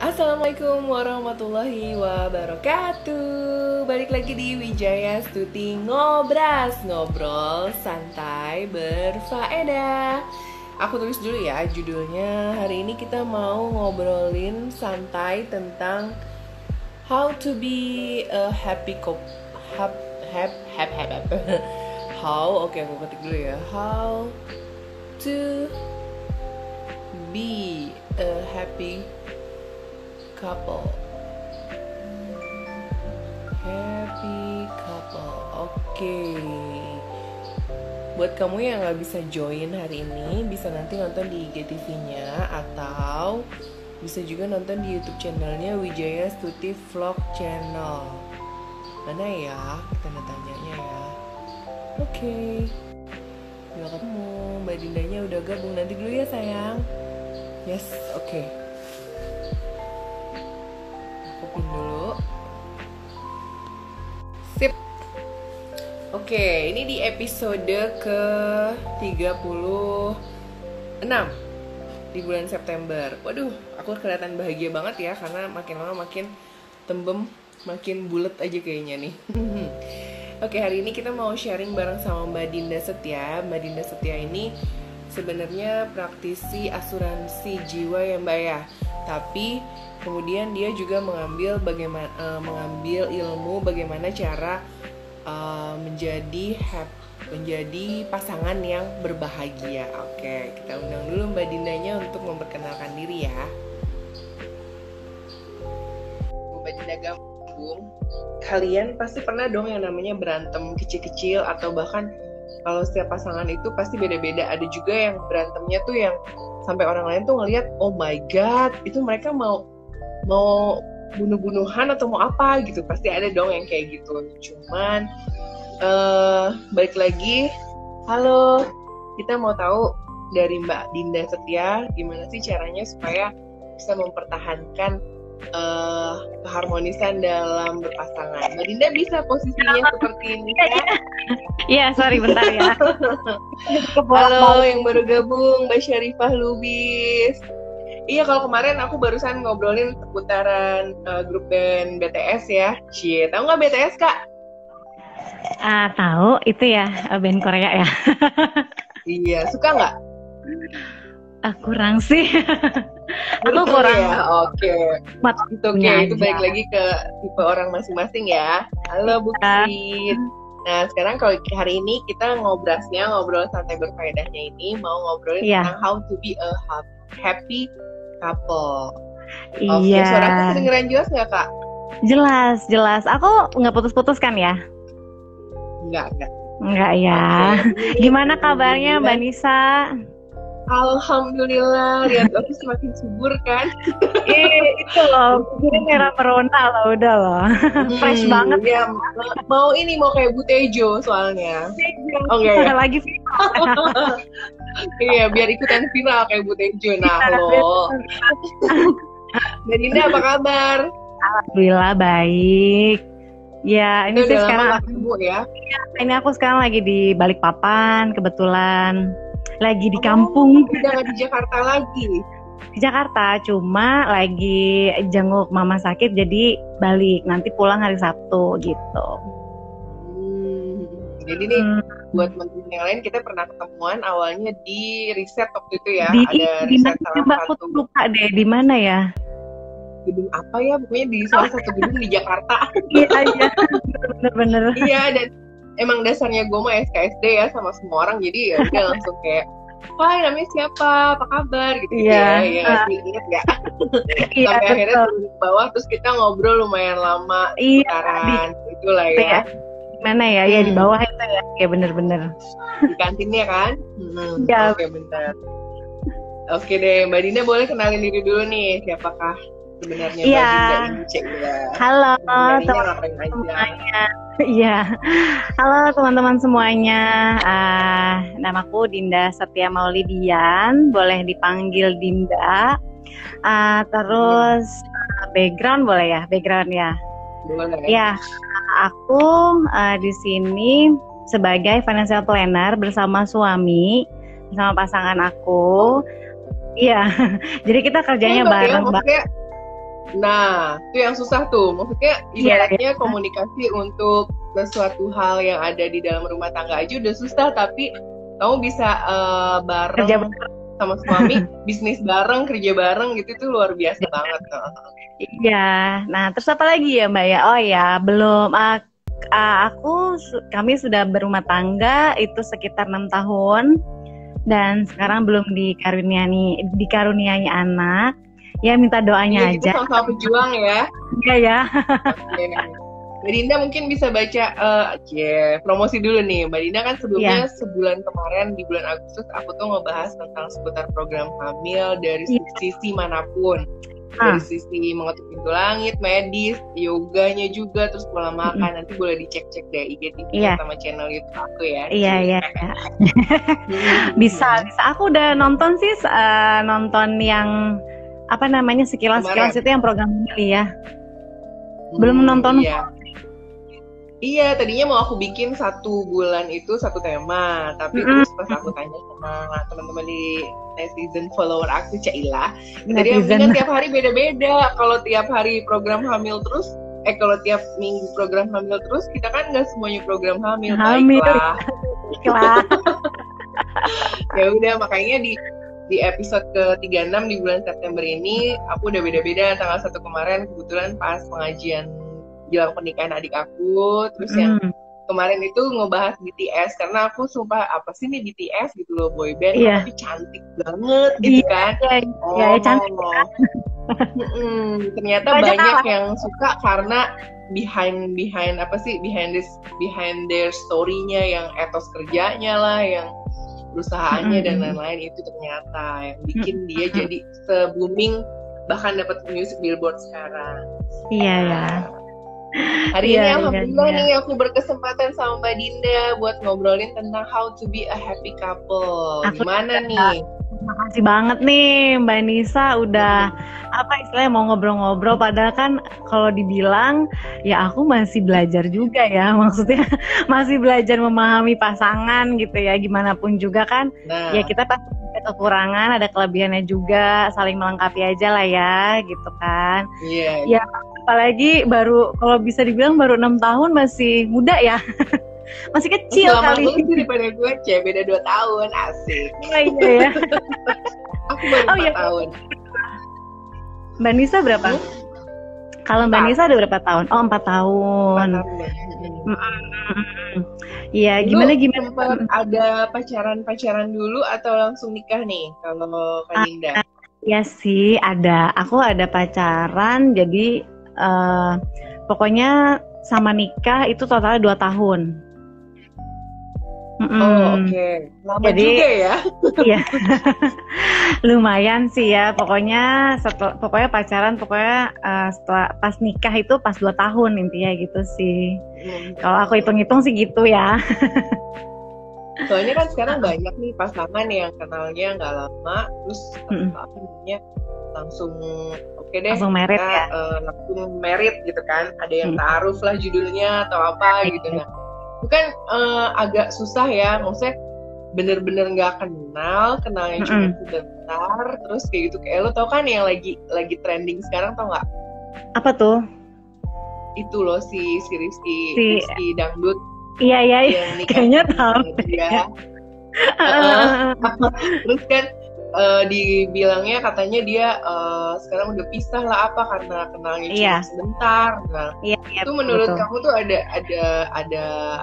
Assalamualaikum warahmatullahi wabarakatuh. Balik lagi di Wijaya Stuti Ngobras, ngobrol santai berfaedah. Aku tulis dulu ya judulnya. Hari ini kita mau ngobrolin santai tentang how to be a happy couple. Oke, aku ketik dulu ya. How to be a happy couple. Happy couple. Oke. Buat kamu yang gak bisa join hari ini, bisa nanti nonton di IGTV-nya atau bisa juga nonton di YouTube channelnya Wijaya Stuti Vlog Channel. Mana ya? Kita tanyanya ya. Oke. Udah ketemu. Mbak Dindanya udah gabung. Nanti dulu ya sayang. Yes, oke. Pin dulu. Sip. Oke, ini di episode ke-36 di bulan September. Waduh, aku kelihatan bahagia banget ya karena makin lama makin tembem, makin bulet aja kayaknya nih. Oke, hari ini kita mau sharing bareng sama Mbak Dinda Setia. Mbak Dinda Setia ini sebenarnya praktisi asuransi jiwa ya Mbak ya. Tapi kemudian dia juga mengambil ilmu bagaimana cara menjadi pasangan yang berbahagia. Oke, kita undang dulu Mbak Dindanya untuk memperkenalkan diri ya. Mbak Dinda gabung. Kalian pasti pernah dong yang namanya berantem kecil-kecil atau bahkan kalau setiap pasangan itu pasti beda-beda. Ada juga yang berantemnya tuh yang sampai orang lain tuh ngelihat, oh my god, itu mereka mau bunuh-bunuhan atau mau apa gitu. Pasti ada dong yang kayak gitu. Cuman balik lagi, halo, kita mau tahu dari Mbak Dinda Setia gimana sih caranya supaya bisa mempertahankan keharmonisan dalam berpasangan. Mbak Dinda bisa posisinya seperti ini ya? Iya, sorry bentar ya. Halo yang baru gabung, Mbak Syarifah Lubis. Iya, kalau kemarin aku barusan ngobrolin seputaran grup band BTS ya. Cie, tahu nggak BTS Kak? Tahu, itu ya band Korea ya. Iya, suka nggak? Kurang sih. Aku kurang. Ya, oke. Itu balik lagi ke tipe orang masing-masing ya. Halo Bu Kit. Nah, sekarang kalau hari ini kita ngobrol santai berfaedahnya ini mau ngobrolin tentang how to be a happy couple. Oke, suaraku kedengeran jelas nggak Kak? Jelas. Aku nggak putus-putus kan ya? Enggak ya. Okay. Gimana kabarnya Mbak Nisa? Alhamdulillah, lihat aku semakin subur kan? Itu loh, ini merah merona loh, udah loh. Fresh banget ya. Mau kayak Bu Tejo soalnya. Ya. Lagi viral. Iya, biar ikutan viral kayak Bu Tejo. Nah, lo. Mbak Dinda apa kabar? Alhamdulillah baik. Ya, ini sih sekarang ini aku sekarang lagi di Balikpapan kebetulan. Lagi di kampung. Udah di Jakarta lagi? Di Jakarta, cuma lagi jenguk mama sakit jadi balik. Nanti pulang hari Sabtu gitu. Jadi nih buat teman-teman yang lain kita pernah ketemuan awalnya di riset waktu itu ya. Ada riset salah satu. Aku lupa deh di mana ya. Gedung apa ya? Pokoknya di salah satu gedung di Jakarta. Iya. Bener. Iya, dan emang dasarnya gue mah SKSD ya sama semua orang, jadi ya udah langsung kayak, hai namanya siapa, apa kabar gitu ya inget gak? Sampai akhirnya turun ke bawah terus kita ngobrol lumayan lama sekitaran itulah ya. Mana ya? Ya di bawah itu ya, kayak bener-bener di kantinnya kan? Oke, bentar. Oke deh, Mbak Dinda boleh kenalin diri dulu nih, siapakah sebenarnya Mbak Dinda ini? Halo teman-teman semuanya. Iya, halo teman-teman semuanya. Namaku Dinda Setia Maulidian, boleh dipanggil Dinda. Terus background boleh ya? Background ya. Boleh. Ya, aku di sini sebagai financial planner bersama suami, bersama pasangan aku. Iya, jadi kita kerjanya bareng. Nah, itu yang susah tuh. Maksudnya ibaratnya komunikasi untuk sesuatu hal yang ada di dalam rumah tangga aja udah susah, tapi kamu bisa bareng sama suami, bisnis bareng, kerja bareng gitu, itu luar biasa banget. Iya. Nah, terus apa lagi ya Mbak ya? Oh ya, belum. Kami sudah berumah tangga itu sekitar 6 tahun dan sekarang belum dikaruniai anak. Ya minta doanya aja. Kita sama-sama pejuang ya. Iya ya. Mbak Dinda mungkin bisa baca promosi dulu nih. Mbak Dinda kan sebelumnya sebulan kemarin di bulan Agustus aku tuh ngebahas tentang seputar program hamil dari sisi manapun. Dari sisi mengetuk pintu langit, medis, yoganya juga, terus pola makan. Nanti boleh dicek-cek deh IGTV sama channel YouTube aku ya. Iya. Bisa. Aku udah nonton sih, nonton yang apa namanya sekilas itu yang program ini ya. Belum nonton. Iya, tadinya mau aku bikin 1 bulan itu 1 tema, tapi terus pas aku tanya sama teman-teman di netizen follower aku Caila, jadi kan tiap hari beda-beda. Kalau tiap hari program hamil terus, kalau tiap minggu program hamil terus, kita kan nggak semuanya program hamil. Baiklah. Ya udah, makanya di episode ke-36 di bulan September ini aku udah beda-beda. Tanggal 1 kemarin kebetulan pas pengajian jelang pernikahan adik aku, terus yang kemarin itu ngebahas BTS, karena aku sumpah apa sih nih BTS gitu loh, boy band tapi cantik banget gitu kan. Cantik. Ternyata banyak yang suka karena behind their story-nya, yang etos kerjanya lah, yang perusahaannya dan lain-lain, itu ternyata yang bikin dia jadi se-booming, bahkan dapat music Billboard sekarang. Iya. Hari ini alhamdulillah nih aku berkesempatan sama Mbak Dinda buat ngobrolin tentang how to be a happy couple. Gimana nih? Terima kasih banget nih Mbak Nisa udah istilahnya mau ngobrol-ngobrol, padahal kan kalau dibilang ya aku masih belajar juga ya, maksudnya masih belajar memahami pasangan gitu ya, gimana pun juga kan ya kita pasti ada kekurangan, ada kelebihannya juga, saling melengkapi aja lah ya gitu kan. Ya apalagi kalau bisa dibilang baru 6 tahun, masih muda ya. Masih kecil kali. Lama sih daripada gue, beda 2 tahun, asik. Iya ya. Aku baru 4 tahun. Mbak Nisa berapa? Kalau Mbak Nisa ada berapa tahun? Oh 4 tahun. Iya, gimana? Ada pacaran dulu atau langsung nikah nih kalau Kak Dinda? Iya sih, ada. Aku ada pacaran, jadi pokoknya sama nikah itu totalnya 2 tahun. Oke. Lama jadi, juga ya? Iya. Lumayan sih ya. Pokoknya pacaran, setelah pas nikah itu pas 2 tahun intinya gitu sih. Kalau aku hitung-hitung sih gitu ya. Soalnya kan sekarang banyak nih pasangan yang kenalnya nggak lama, terus langsung langsung merit ya. Langsung merit gitu kan. Ada yang ta'aruf lah judulnya atau apa gitu kan. Bukan agak susah ya, maksudnya bener-bener nggak kenalnya cuma sebentar, terus kayak gitu. Kayak lo tau kan yang lagi trending sekarang, tau nggak? Apa tuh? Itu loh si Rizky Dangdut. Iya, kayaknya tahu ya. Terus kan dibilangnya katanya dia sekarang udah pisah lah karena kenalnya cuma sebentar. Nah, itu menurut kamu tuh ada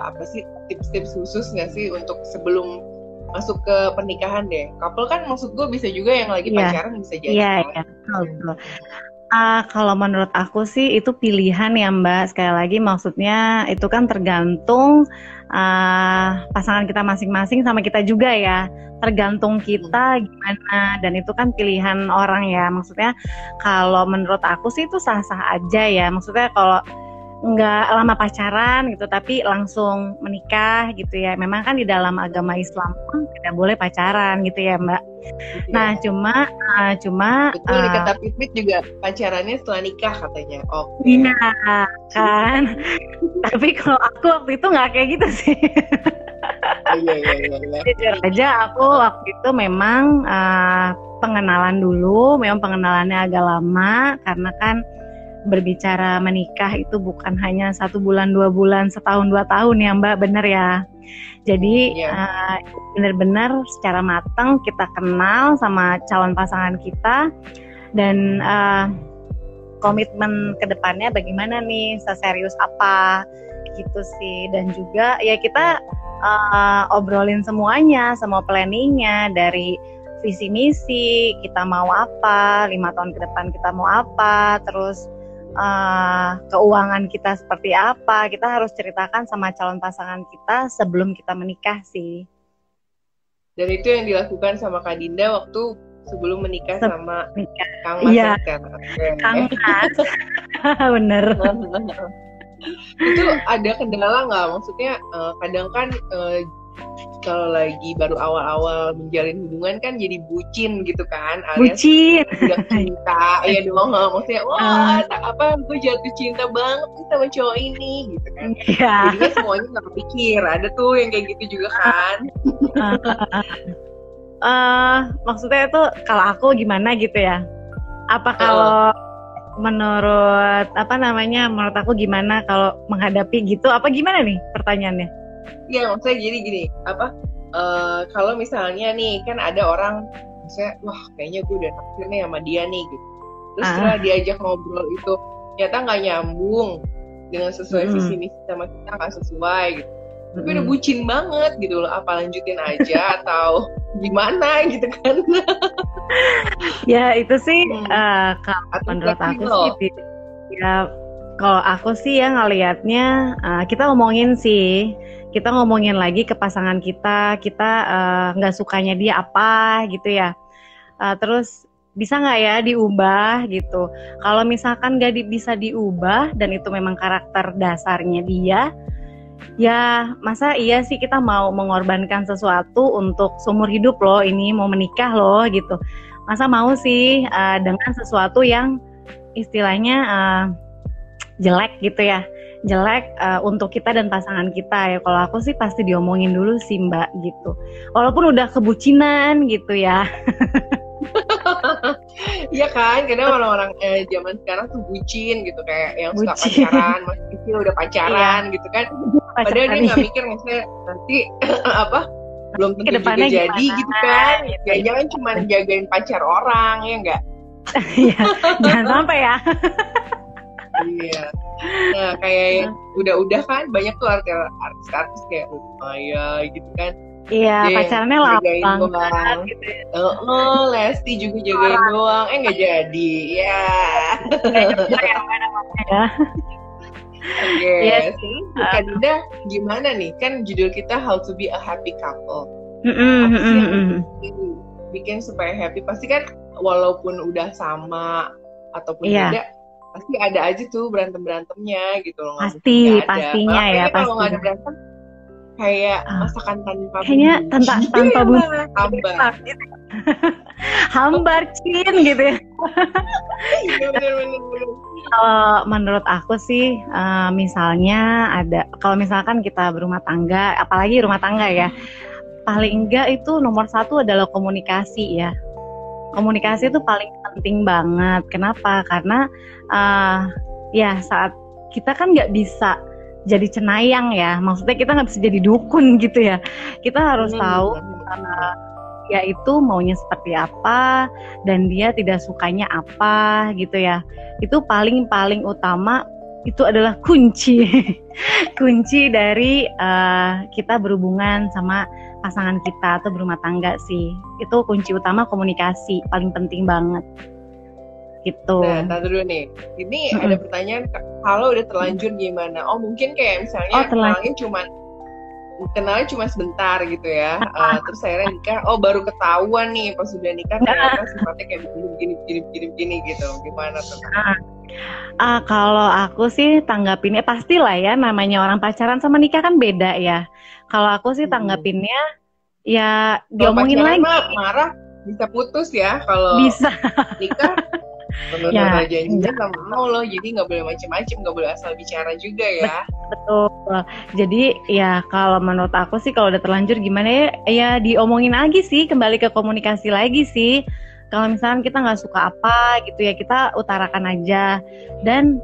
apa sih tips-tips khusus nggak sih untuk sebelum masuk ke pernikahan deh? Couple kan maksud gue bisa juga yang lagi pacaran bisa jadi. Iya. Kalau menurut aku sih itu pilihan ya Mbak. Sekali lagi maksudnya itu kan tergantung pasangan kita masing-masing sama kita juga ya. Tergantung kita gimana, dan itu kan pilihan orang ya. Maksudnya kalau menurut aku sih itu sah-sah aja ya. Maksudnya kalau nggak lama pacaran gitu tapi langsung menikah gitu ya, memang kan di dalam agama Islam pun tidak boleh pacaran gitu ya Mbak. Nah cuma betul, di kata Pipit juga pacarannya setelah nikah katanya. Iya kan. Tapi kalau aku waktu itu nggak kayak gitu sih. Iya, iya, iya, iya. Jujur aja aku waktu itu memang pengenalan dulu, memang pengenalannya agak lama karena kan berbicara menikah itu bukan hanya 1 bulan, 2 bulan, setahun 2 tahun ya Mbak, bener ya. Jadi Iya. benar-benar secara matang kita kenal sama calon pasangan kita dan komitmen ke depannya bagaimana nih, seserius apa gitu sih. Dan juga ya kita obrolin semuanya, semua planningnya dari visi misi, kita mau apa, 5 tahun ke depan kita mau apa, terus keuangan kita seperti apa, kita harus ceritakan sama calon pasangan kita sebelum kita menikah sih. Dan itu yang dilakukan sama Kak Dinda waktu sebelum menikah sama Menikah. Kang Mas Iya, kan. Kang Mas. Bener. Itu ada kendala nggak? Maksudnya kadang kan kalau lagi baru awal-awal menjalin hubungan kan jadi bucin gitu kan, alias Bucin. udah cinta, ya dong, maksudnya wah apa gue jatuh cinta banget nih sama cowok ini gitu kan. Iya. Jadinya semuanya nggak kepikir, ada tuh yang kayak gitu juga kan. Maksudnya itu kalau aku gimana gitu ya? Apa kalau menurut menurut aku gimana kalau menghadapi gitu? Apa gimana nih pertanyaannya? Iya, maksudnya jadi gini, kalau misalnya nih kan ada orang misalnya, wah kayaknya gue udah naksir nih sama dia nih gitu. Terus setelah diajak ngobrol itu ternyata nggak nyambung dengan sesuai visi misi sama kita, nggak sesuai gitu. Tapi udah bucin banget gitu loh, apa lanjutin aja atau gimana gitu kan? Ya itu sih kalau menurut aku sih ya, kalau aku sih ya ngelihatnya kita ngomongin lagi ke pasangan kita nggak sukanya dia apa gitu ya, terus bisa nggak ya diubah gitu. Kalau misalkan nggak bisa diubah dan itu memang karakter dasarnya dia, ya masa iya sih kita mau mengorbankan sesuatu untuk seumur hidup loh, ini mau menikah loh gitu. Masa mau sih dengan sesuatu yang istilahnya jelek gitu ya, jelek untuk kita dan pasangan kita ya. Kalau aku sih pasti diomongin dulu sih Mbak gitu, walaupun udah kebucinan gitu ya. Iya kan, kadang orang-orang zaman sekarang tuh bucin gitu, kayak yang suka pacaran, masih kecil udah pacaran gitu kan. Padahal dia nggak mikir maksudnya nanti belum tentu juga jadi gitu kan. Jangan cuma jagain pacar orang, ya enggak? Iya, jangan sampai ya. Iya. Nah kayak udah kan banyak tuh artis-artis kayak Maya gitu kan. Iya, pacarnya lama banget gitu. Lesti juga jagain doang, nggak jadi. Ya. Oke, Kak Dinda gimana nih? Kan judul kita How to be a Happy Couple. Apa sih yang bikin supaya happy? Pasti kan walaupun udah sama ataupun beda, pasti ada aja tuh berantem-berantemnya gitu loh. Pastinya ya. Kalau nggak ada berantem, kayak masakan tanpa kayaknya tanpa bumbu hambar hambar cin gitu ya. Iya bener. Kalau menurut aku sih misalnya kalau misalkan kita berumah tangga, apalagi rumah tangga ya, paling enggak itu nomor 1 adalah komunikasi ya. Komunikasi itu paling penting banget. Kenapa? Karena ya saat kita kan nggak bisa jadi cenayang ya, maksudnya kita nggak bisa jadi dukun gitu ya. Kita harus tahu dia itu maunya seperti apa dan dia tidak sukanya apa gitu ya. Itu paling utama, itu adalah kunci kunci dari kita berhubungan sama pasangan kita atau berumah tangga sih. Itu kunci utama, komunikasi paling penting banget gitu. Nah, tadi dulu nih. Ini ada pertanyaan, kalau udah terlanjur gimana? Oh, mungkin kayak misalnya kenalnya cuma sebentar gitu ya. Terus akhirnya nikah, baru ketahuan nih pas sudah nikah ternyata sifatnya kayak begini gitu. Gimana tuh? Kalau aku sih tanggapinnya pastilah ya, namanya orang pacaran sama nikah kan beda ya. Kalau aku sih tanggapinnya ya diomongin lagi. Marah bisa putus ya, kalau bisa. Nikah Bener-bener janjinya nggak mau loh, jadi nggak boleh macem-macem, nggak boleh asal bicara juga ya. Betul. Jadi ya kalau menurut aku sih kalau udah terlanjur gimana ya, ya diomongin lagi sih, kembali ke komunikasi lagi sih. Kalau misalnya kita nggak suka apa gitu ya, kita utarakan aja. Dan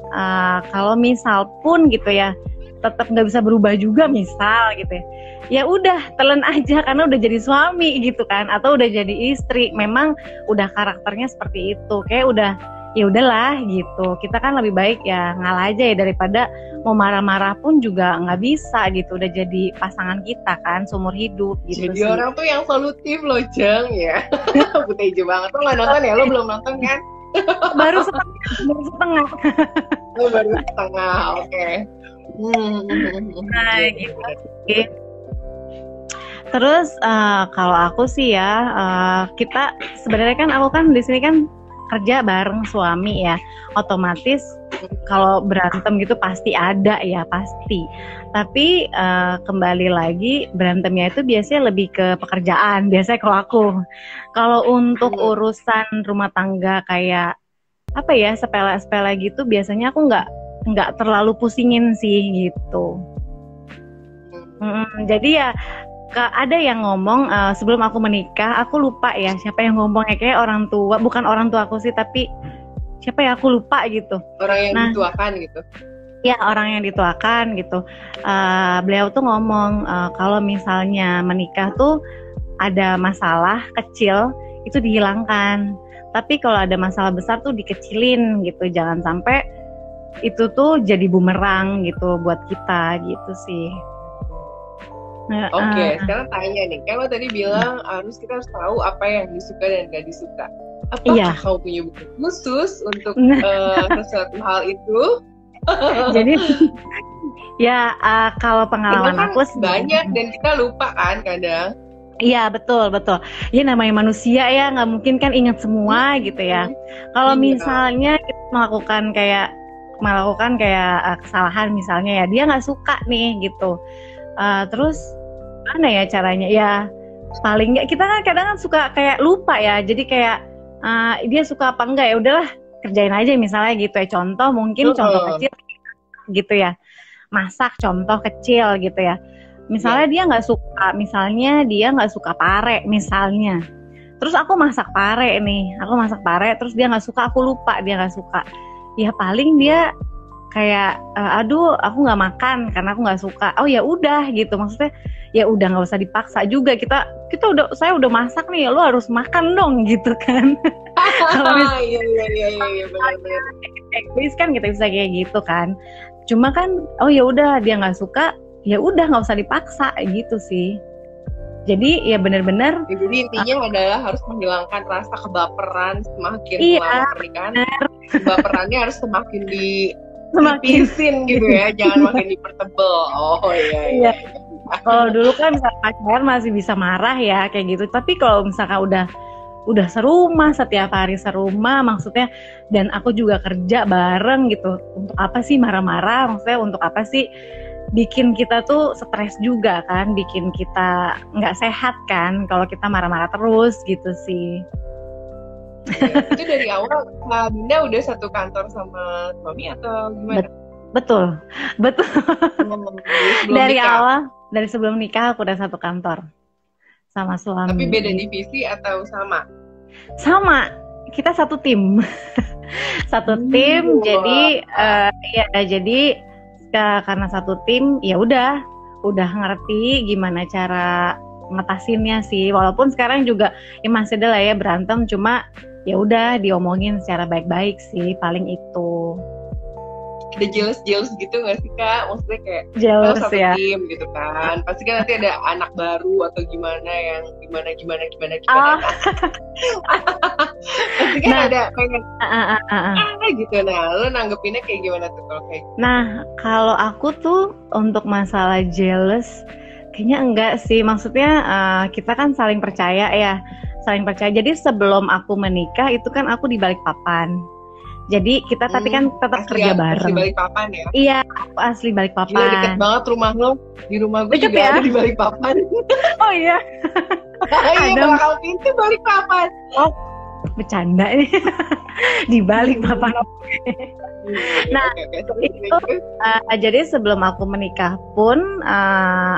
kalau misal pun gitu ya, tetap nggak bisa berubah juga misal gitu ya, ya udah telan aja karena udah jadi suami gitu kan, atau udah jadi istri, memang udah karakternya seperti itu, kayak udah ya udahlah gitu. Kita kan lebih baik ya ngalah aja ya, daripada mau marah-marah pun juga nggak bisa gitu, udah jadi pasangan kita kan seumur hidup gitu Jadi sih. orang tuh yang solutif loh Jeng ya. Butejo banget. Lo nggak nonton ya? Lo belum nonton kan? baru setengah. Lo baru setengah, oke. Nah gitu sih. Terus kalau aku sih ya, kita sebenarnya kan aku kan di sini kan kerja bareng suami ya, otomatis kalau berantem gitu pasti ada ya, pasti. Tapi kembali lagi berantemnya itu biasanya lebih ke pekerjaan biasanya kalau aku. Kalau untuk urusan rumah tangga kayak apa ya, sepele-sepele gitu biasanya aku nggak terlalu pusingin sih gitu. Jadi ya ada yang ngomong sebelum aku menikah, aku lupa ya siapa yang ngomongnya, kayak orang tua, bukan orang tua aku sih, tapi siapa ya, aku lupa gitu. Orang yang dituakan gitu. Ya, orang yang dituakan gitu. Beliau tuh ngomong kalau misalnya menikah tuh ada masalah kecil itu dihilangkan, tapi kalau ada masalah besar tuh dikecilin gitu, jangan sampai itu tuh jadi bumerang gitu buat kita gitu sih. Oke, sekarang tanya nih, kalau tadi bilang kita harus tahu apa yang disuka dan gak disuka. Apakah kamu punya buku khusus untuk sesuatu hal itu? Jadi ya kalau pengalaman kan aku banyak dan kita lupa kan kadang. Iya betul. Ya namanya manusia ya, nggak mungkin kan ingat semua gitu ya. Kalau misalnya kita melakukan kayak kesalahan misalnya ya, dia nggak suka nih gitu. Terus mana ya caranya ya, paling nggak kita kan kadang kan suka kayak lupa ya, jadi kayak dia suka apa enggak, ya udahlah kerjain aja misalnya gitu ya. Contoh kecil gitu ya, masak contoh kecil gitu ya, misalnya dia nggak suka pare misalnya, terus aku masak pare terus dia nggak suka, aku lupa dia nggak suka, ya paling dia kayak aduh aku nggak makan karena aku nggak suka. Oh ya udah gitu, maksudnya ya udah nggak usah dipaksa juga, saya udah masak nih, lo harus makan dong gitu kan. Kalau iya benar. egois kan kita bisa kayak gitu kan. Cuma kan oh ya udah dia nggak suka, ya udah nggak usah dipaksa gitu sih. Jadi ya benar-benar. Jadi intinya adalah harus menghilangkan rasa kebaperan semakin lama pernikahan. Kebaperannya harus semakin dipisin gitu ya, jangan makin dipertebel. Oh iya. Kalau dulu kan misalnya pacaran masih bisa marah ya kayak gitu, tapi kalau misalkan udah serumah, setiap hari serumah maksudnya, dan aku juga kerja bareng gitu, untuk apa sih marah-marah, maksudnya untuk apa sih bikin kita tuh stres juga kan, bikin kita nggak sehat kan kalau kita marah-marah terus gitu sih. Itu dari awal Mbak Binda udah satu kantor sama suami atau gimana? Betul. Dari sebelum nikah aku udah satu kantor sama suami. Tapi beda divisi atau sama? Sama, kita satu tim. Jadi karena satu tim ya udah ngerti gimana cara ngatasinnya sih. Walaupun sekarang juga ya masih ada lah ya berantem, cuma ya udah diomongin secara baik-baik sih, paling itu. Ada jealous gitu nggak sih Kak? Maksudnya kayak jealous satu ya, tim gitu kan, pasti kan nanti ada anak baru atau gimana yang gimana pasti kan ada pengen gitu. Nah lo nanggepinnya kayak gimana tuh kalau kayak gitu? Nah kalau aku tuh untuk masalah jealous kayaknya enggak sih, maksudnya kita kan saling percaya. Jadi sebelum aku menikah itu kan aku di Balikpapan. Jadi kita tapi kan tetap kerja bareng. Asli Balikpapan ya? Iya, aku asli Balikpapan. Gila, deket banget rumah lo. Di rumah gue juga ada di Balikpapan. Oh iya. Iya, belakang pintu Balikpapan. bercanda nih di balik papan. Nah, itu jadi sebelum aku menikah pun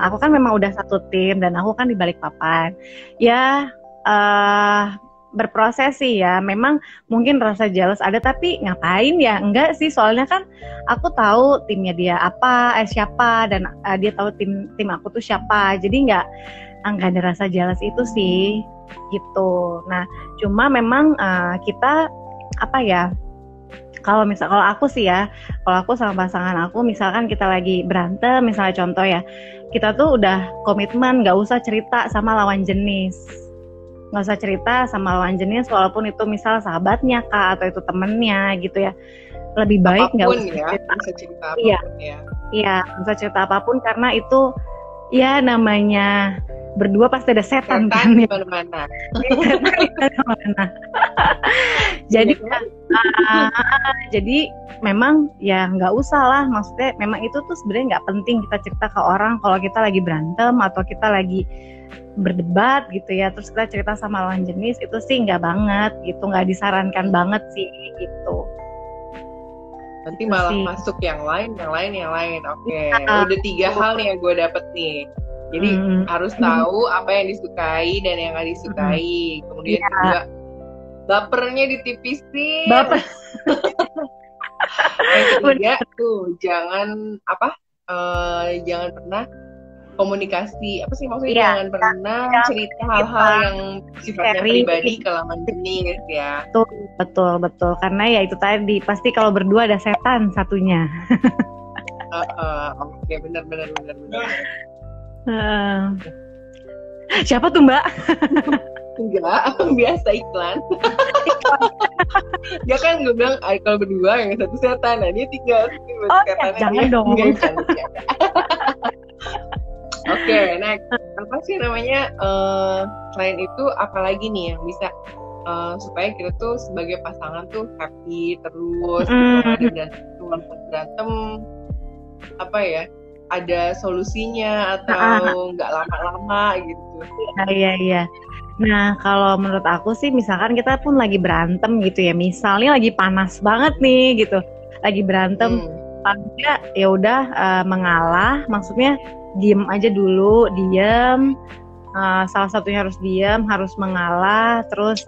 aku kan memang udah satu tim dan aku kan di balik papan. Ya berproses sih ya. Memang mungkin rasa jealous ada, tapi ngapain ya? Enggak sih, soalnya kan aku tahu timnya dia siapa, dan dia tahu tim aku tuh siapa. Jadi nggak ada rasa jealous itu sih gitu. Nah, cuma memang kita apa ya? Kalau aku sih ya, kalau aku sama pasangan aku, misalkan kita lagi berantem, misalnya contoh ya, kita tuh udah komitmen nggak usah cerita sama lawan jenis, walaupun itu misal sahabatnya kak atau itu temennya gitu ya, lebih baik nggak usah cerita apapun. Iya, nggak usah cerita apapun karena itu ya namanya berdua pasti ada setan kan di mana-mana. Jadi memang ya nggak usah lah, maksudnya memang itu tuh sebenarnya nggak penting kita cerita ke orang kalau kita lagi berantem atau kita lagi berdebat gitu ya, terus kita cerita sama lawan jenis, itu sih nggak banget gitu, nggak disarankan banget sih gitu. Nanti malah masuk yang lain. Oke. Udah 3 hal nih yang gue dapet nih. Jadi harus tahu apa yang disukai dan yang nggak disukai. Kemudian juga bapernya ditipisin. Yang ketiga tuh jangan pernah komunikasi, apa sih maksudnya, jangan pernah cerita hal-hal yang sifatnya pribadi ke lawan jenis ya. Betul karena ya itu tadi pasti kalau berdua ada setan satunya. Oke, benar. Siapa tuh Mbak? Enggak, biasa iklan. Dia kan gue bilang kalau berdua yang satu setan, nah dia tinggal jangan dong. Oke, next. Apa sih namanya? Selain itu, apalagi nih yang bisa supaya kita tuh sebagai pasangan tuh happy terus, dan berantem apa ya? Ada solusinya atau nggak lama-lama gitu. Iya. Nah, kalau menurut aku sih, misalkan kita pun lagi berantem gitu ya, misalnya lagi panas banget nih gitu, lagi berantem, ya udah mengalah, maksudnya diem aja dulu, salah satunya harus diem, harus mengalah, terus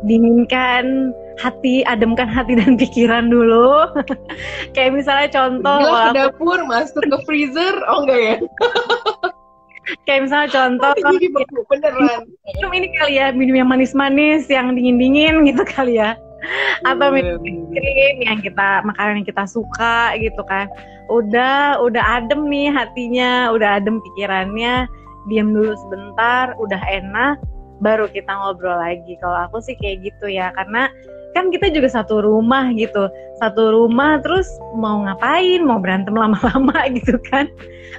dinginkan hati, ademkan hati dan pikiran dulu. Kayak misalnya contoh, ke dapur, masuk ke freezer, enggak ya? Kayak misalnya contoh, beneran. Minum ini kali ya, minum yang manis-manis, yang dingin-dingin gitu kali ya. Atau minum krim yang makanan yang kita suka gitu kan. Udah adem nih hatinya, udah adem pikirannya, diam dulu sebentar, udah enak, baru kita ngobrol lagi. Kalau aku sih kayak gitu ya, karena kan kita juga satu rumah terus mau ngapain, mau berantem lama-lama gitu kan.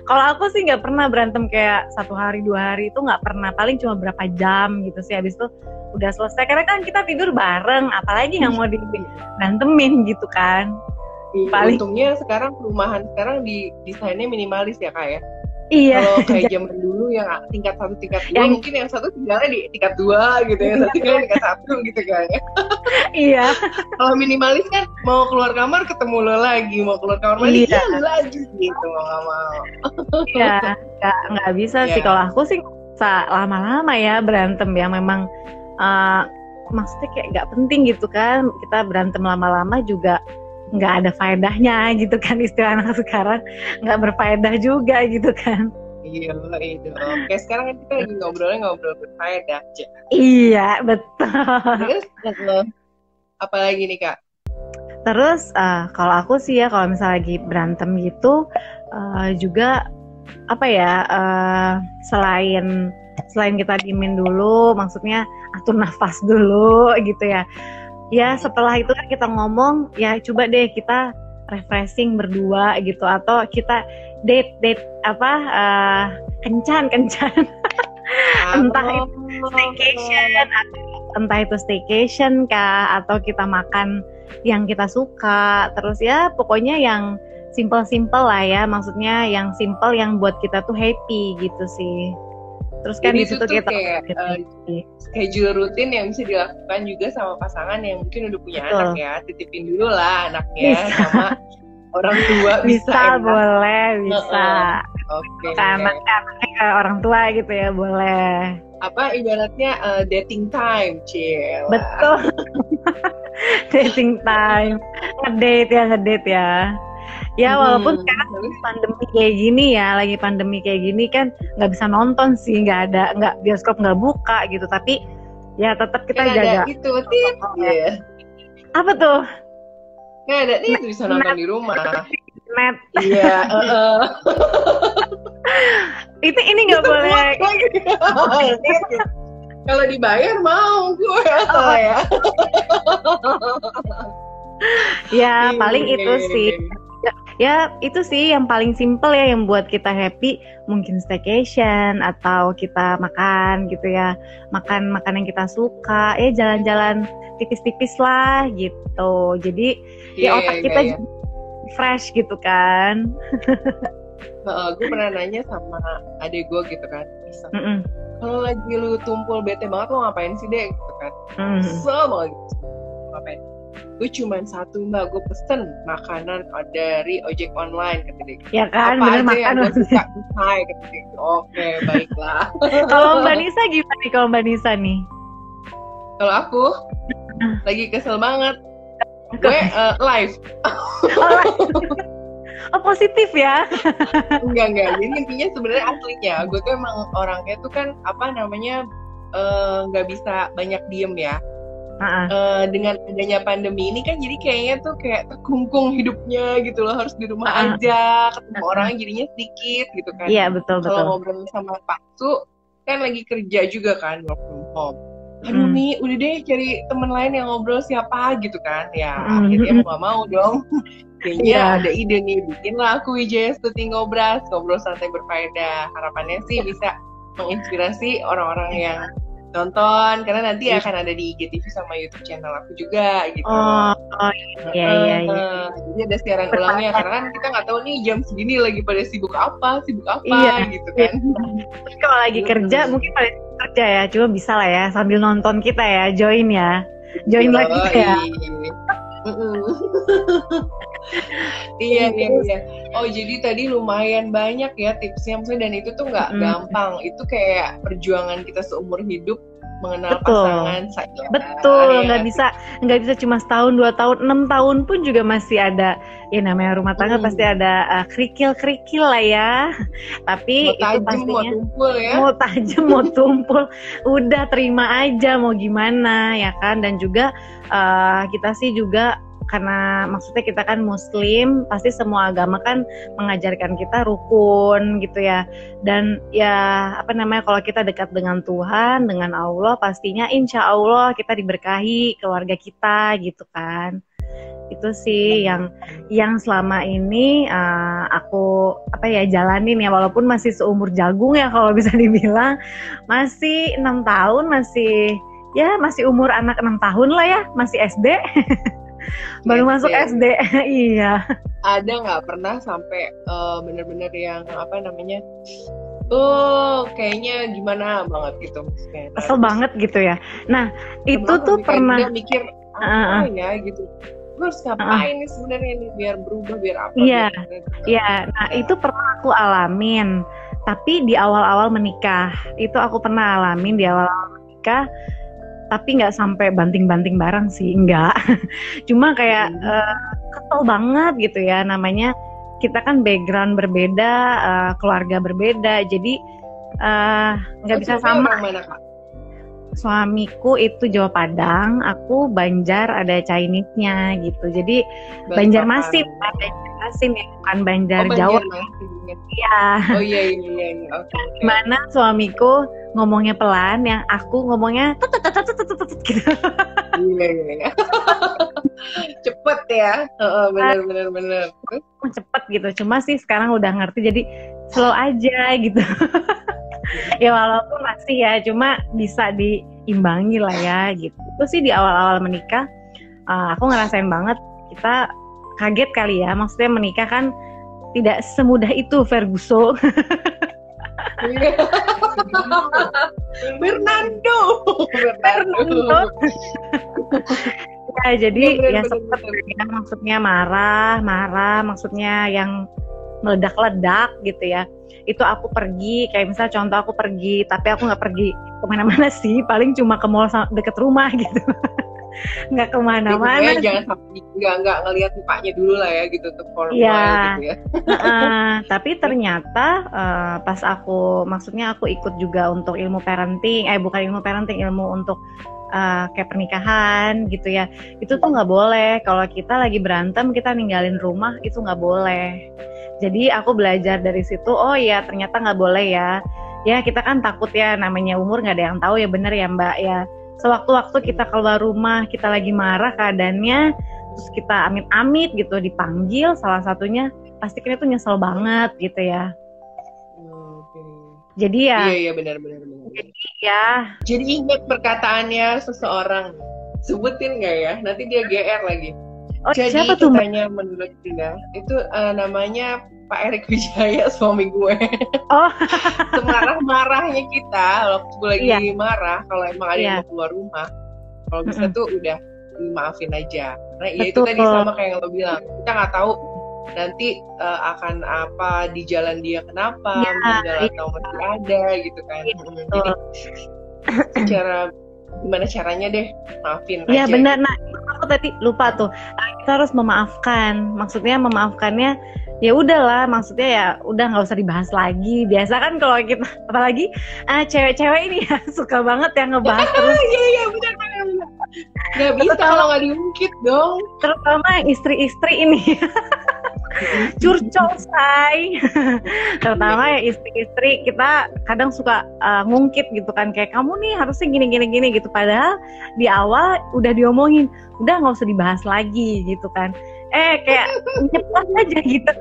Kalau aku sih nggak pernah berantem kayak 1 hari 2 hari, itu nggak pernah, paling cuma berapa jam gitu sih, habis itu udah selesai, karena kan kita tidur bareng, apalagi yang mau diberantemin gitu kan. Untungnya sekarang perumahan sekarang desainnya minimalis ya kak ya. Iya. Kalau kayak zaman dulu yang tingkat 1, tingkat 2, mungkin yang satu tinggalnya di tingkat 2 gitu ya, satu tinggalnya di tingkat 1 gitu kan ya. Iya. Kalau minimalis kan mau keluar kamar ketemu lo lagi, mau keluar kamar mandi lagi gitu, mau nggak mau. Iya, nggak bisa sih. Kalau aku sih lama-lama ya berantem ya, memang maksudnya kayak nggak penting gitu kan, kita berantem lama-lama juga nggak ada faedahnya gitu kan, istilah anak sekarang, nggak berfaedah juga gitu kan. Iya itu. Oke, sekarang kan kita lagi ngobrol berfaedah aja. Iya betul. Terus apalagi nih kak? Terus kalau aku sih ya, kalau misalnya lagi berantem gitu juga apa ya, selain kita diemin dulu, maksudnya atur nafas dulu gitu ya. Ya setelah itu kan kita ngomong, ya coba deh kita refreshing berdua gitu, atau kita date kencan entah itu staycation kah, atau kita makan yang kita suka, terus ya pokoknya yang simple lah ya, maksudnya yang simple yang buat kita tuh happy gitu sih. Terus kan Jadi di itu situ tuh kita kayak schedule rutin yang bisa dilakukan juga sama pasangan yang mungkin udah punya betul. anak ya. Titipin dulu lah anaknya Bisa. sama orang tua bisa Bisa, enak. boleh, bisa. Oke. Ke anaknya ke orang tua gitu ya, boleh. Apa ibaratnya dating time, Cil. Betul. Dating time, ngedate ya. Ya walaupun sekarang pandemi kayak gini ya, lagi pandemi kayak gini kan nggak bisa nonton sih, nggak bioskop nggak buka gitu, tapi ya tetap kita kan jaga. Ada itu tip, ya. Apa tuh? Kan ada nih bisa nonton di rumah. Net. Iya. Itu ini nggak boleh. Kalau dibayar mau gue ya. Ya paling itu sih. Ya itu sih yang paling simple ya, yang buat kita happy, mungkin staycation atau kita makan gitu ya, makan yang kita suka, ya jalan-jalan tipis-tipis lah gitu. Jadi ya otak kita fresh gitu kan. Gue pernah nanya sama adek gue gitu kan, kalau lagi lu tumpul bete banget lo ngapain sih dek gitu kan, banget gitu. Ngapain? Gue cuman satu mbak, gue pesen makanan dari ojek online kata dia. Ya kan, apa bener aja makan yang gue suka selesai kata dia. Oke, baiklah. Kalau Mbak Nisa gimana nih, kalau Mbak Nisa nih? Kalau aku lagi kesel banget, gue live. Oh positif ya? Enggak. Jadi intinya sebenarnya aslinya gue tuh emang orangnya tuh kan apa namanya nggak bisa banyak diem ya. Dengan adanya pandemi ini kan jadi kayaknya tuh kayak terkungkung hidupnya gitu loh, harus di rumah aja, ketemu orangnya jadinya sedikit gitu kan. Iya betul. Kalau ngobrol sama Pak Su kan lagi kerja juga kan, work from home. Aduh nih udah deh cari teman lain yang ngobrol siapa gitu kan. Ya akhirnya mau gak mau dong. Kayaknya ada ide nih, bikinlah aku Wijaya Stuti Ngobras, ngobrol santai berfaedah. Harapannya sih bisa menginspirasi orang-orang yang nonton, karena nanti akan ada di IGTV sama YouTube channel aku juga gitu. Iya. Jadi ada siaran ulangnya, karena kan kita nggak tahu nih jam segini lagi pada sibuk apa gitu kan. Terus kalau lagi kerja mungkin pada kerja ya, cuma bisa lah ya sambil nonton kita ya, join lagi ya. Iya. Oh jadi tadi lumayan banyak ya tipsnya, maksudnya, dan itu tuh nggak gampang. Itu kayak perjuangan kita seumur hidup mengenal pasangan saya. Betul, nggak bisa cuma setahun, 2 tahun, 6 tahun pun juga masih ada. Ya namanya rumah tangga pasti ada kerikil lah ya. Tapi mau tajam, itu pastinya mau tumpul ya. Mau tajam, mau tumpul, udah terima aja mau gimana ya kan. Dan juga kita sih juga karena maksudnya kita kan muslim, pasti semua agama kan mengajarkan kita rukun gitu ya. Dan ya apa namanya, kalau kita dekat dengan Tuhan, dengan Allah, pastinya insya Allah kita diberkahi keluarga kita gitu kan. Itu sih yang selama ini aku jalanin ya, walaupun masih seumur jagung ya kalau bisa dibilang, masih 6 tahun, masih umur anak 6 tahun lah ya, masih SD. Baru masuk SD. Iya. Ada nggak pernah sampai bener-bener yang apa namanya, kayaknya gimana banget gitu maksudnya. Kesel banget gitu ya. Nah itu tuh pernah mikir ya gitu, gue harus ngapain nih sebenarnya nih biar berubah, biar apa. Iya. Nah itu pernah aku alamin, tapi di awal-awal menikah. Itu aku pernah alamin di awal-awal menikah. Tapi nggak sampai banting-banting barang sih, enggak. Cuma kayak kesel banget gitu ya, namanya kita kan background berbeda, keluarga berbeda, jadi nggak bisa sama. Mana, Kak? Suamiku itu Jawa Padang, aku Banjar, ada Chinese-nya gitu. Jadi Banjarmasin ya, bukan Banjar Jawa. Iya. Oh iya. Okay. Gimana suamiku ngomongnya pelan, yang aku ngomongnya gitu. Iya. Cepet ya. Bener. Cepet gitu. Cuma sih sekarang udah ngerti, jadi slow aja gitu. Ya walaupun masih ya, cuma bisa diimbangi lah ya gitu. Itu sih di awal-awal menikah, aku ngerasain banget, kita kaget kali ya, maksudnya menikah kan tidak semudah itu, Ferguson. Fernando. Fernando. Ya, jadi Bener, ya sempet ya, maksudnya marah, maksudnya yang meledak-ledak gitu ya. Itu aku pergi, kayak misalnya contoh aku pergi, tapi aku nggak pergi kemana-mana sih, paling cuma ke mall deket rumah gitu. Nggak kemana-mana. Jangan sampai nggak ngelihat mukanya dulu lah ya gitu untuk formal gitu ya. Tapi ternyata pas maksudnya aku ikut juga untuk ilmu parenting, bukan ilmu parenting, ilmu untuk kayak pernikahan gitu ya. Itu tuh nggak boleh kalau kita lagi berantem kita ninggalin rumah, itu nggak boleh. Jadi aku belajar dari situ, oh ya ternyata nggak boleh ya. Ya kita kan takut ya, namanya umur nggak ada yang tahu ya, bener ya Mbak ya. Sewaktu-waktu kita keluar rumah, kita lagi marah keadaannya, terus kita amit-amit gitu dipanggil salah satunya, pasti kan itu nyesel banget gitu ya. Jadi ya. Iya benar. Jadi ya. Jadi ingat perkataannya seseorang, sebutin nggak ya? Nanti dia GR lagi. Oh, jadi siapa tuh, katanya menurut dia itu namanya Pak Erik Wijaya, suami gue. Oh. Semarah-marahnya kita waktu lagi marah, kalau emang ada yang mau keluar rumah, kalau bisa tuh udah maafin aja. Karena ya itu tadi sama kayak yang lo bilang, kita nggak tahu nanti akan apa di jalan dia, kenapa meninggal atau masih ada gitu kan. Jadi secara gimana caranya deh maafin aja. Iya benar. Nah aku tadi lupa tuh, kita harus memaafkan. Maksudnya memaafkannya ya udahlah, maksudnya ya udah nggak usah dibahas lagi. Biasa kan kalau kita apalagi cewek-cewek ini ya suka banget yang ngebahas terus. Iya benar. Nggak bisa kalau nggak diungkit dong. Terutama istri-istri ini. Curcol say. Terutama ya istri-istri kita kadang suka ngungkit gitu kan, kayak kamu nih harusnya gini gitu, padahal di awal udah diomongin, udah nggak usah dibahas lagi gitu kan. Kayak nyeplos aja gitu.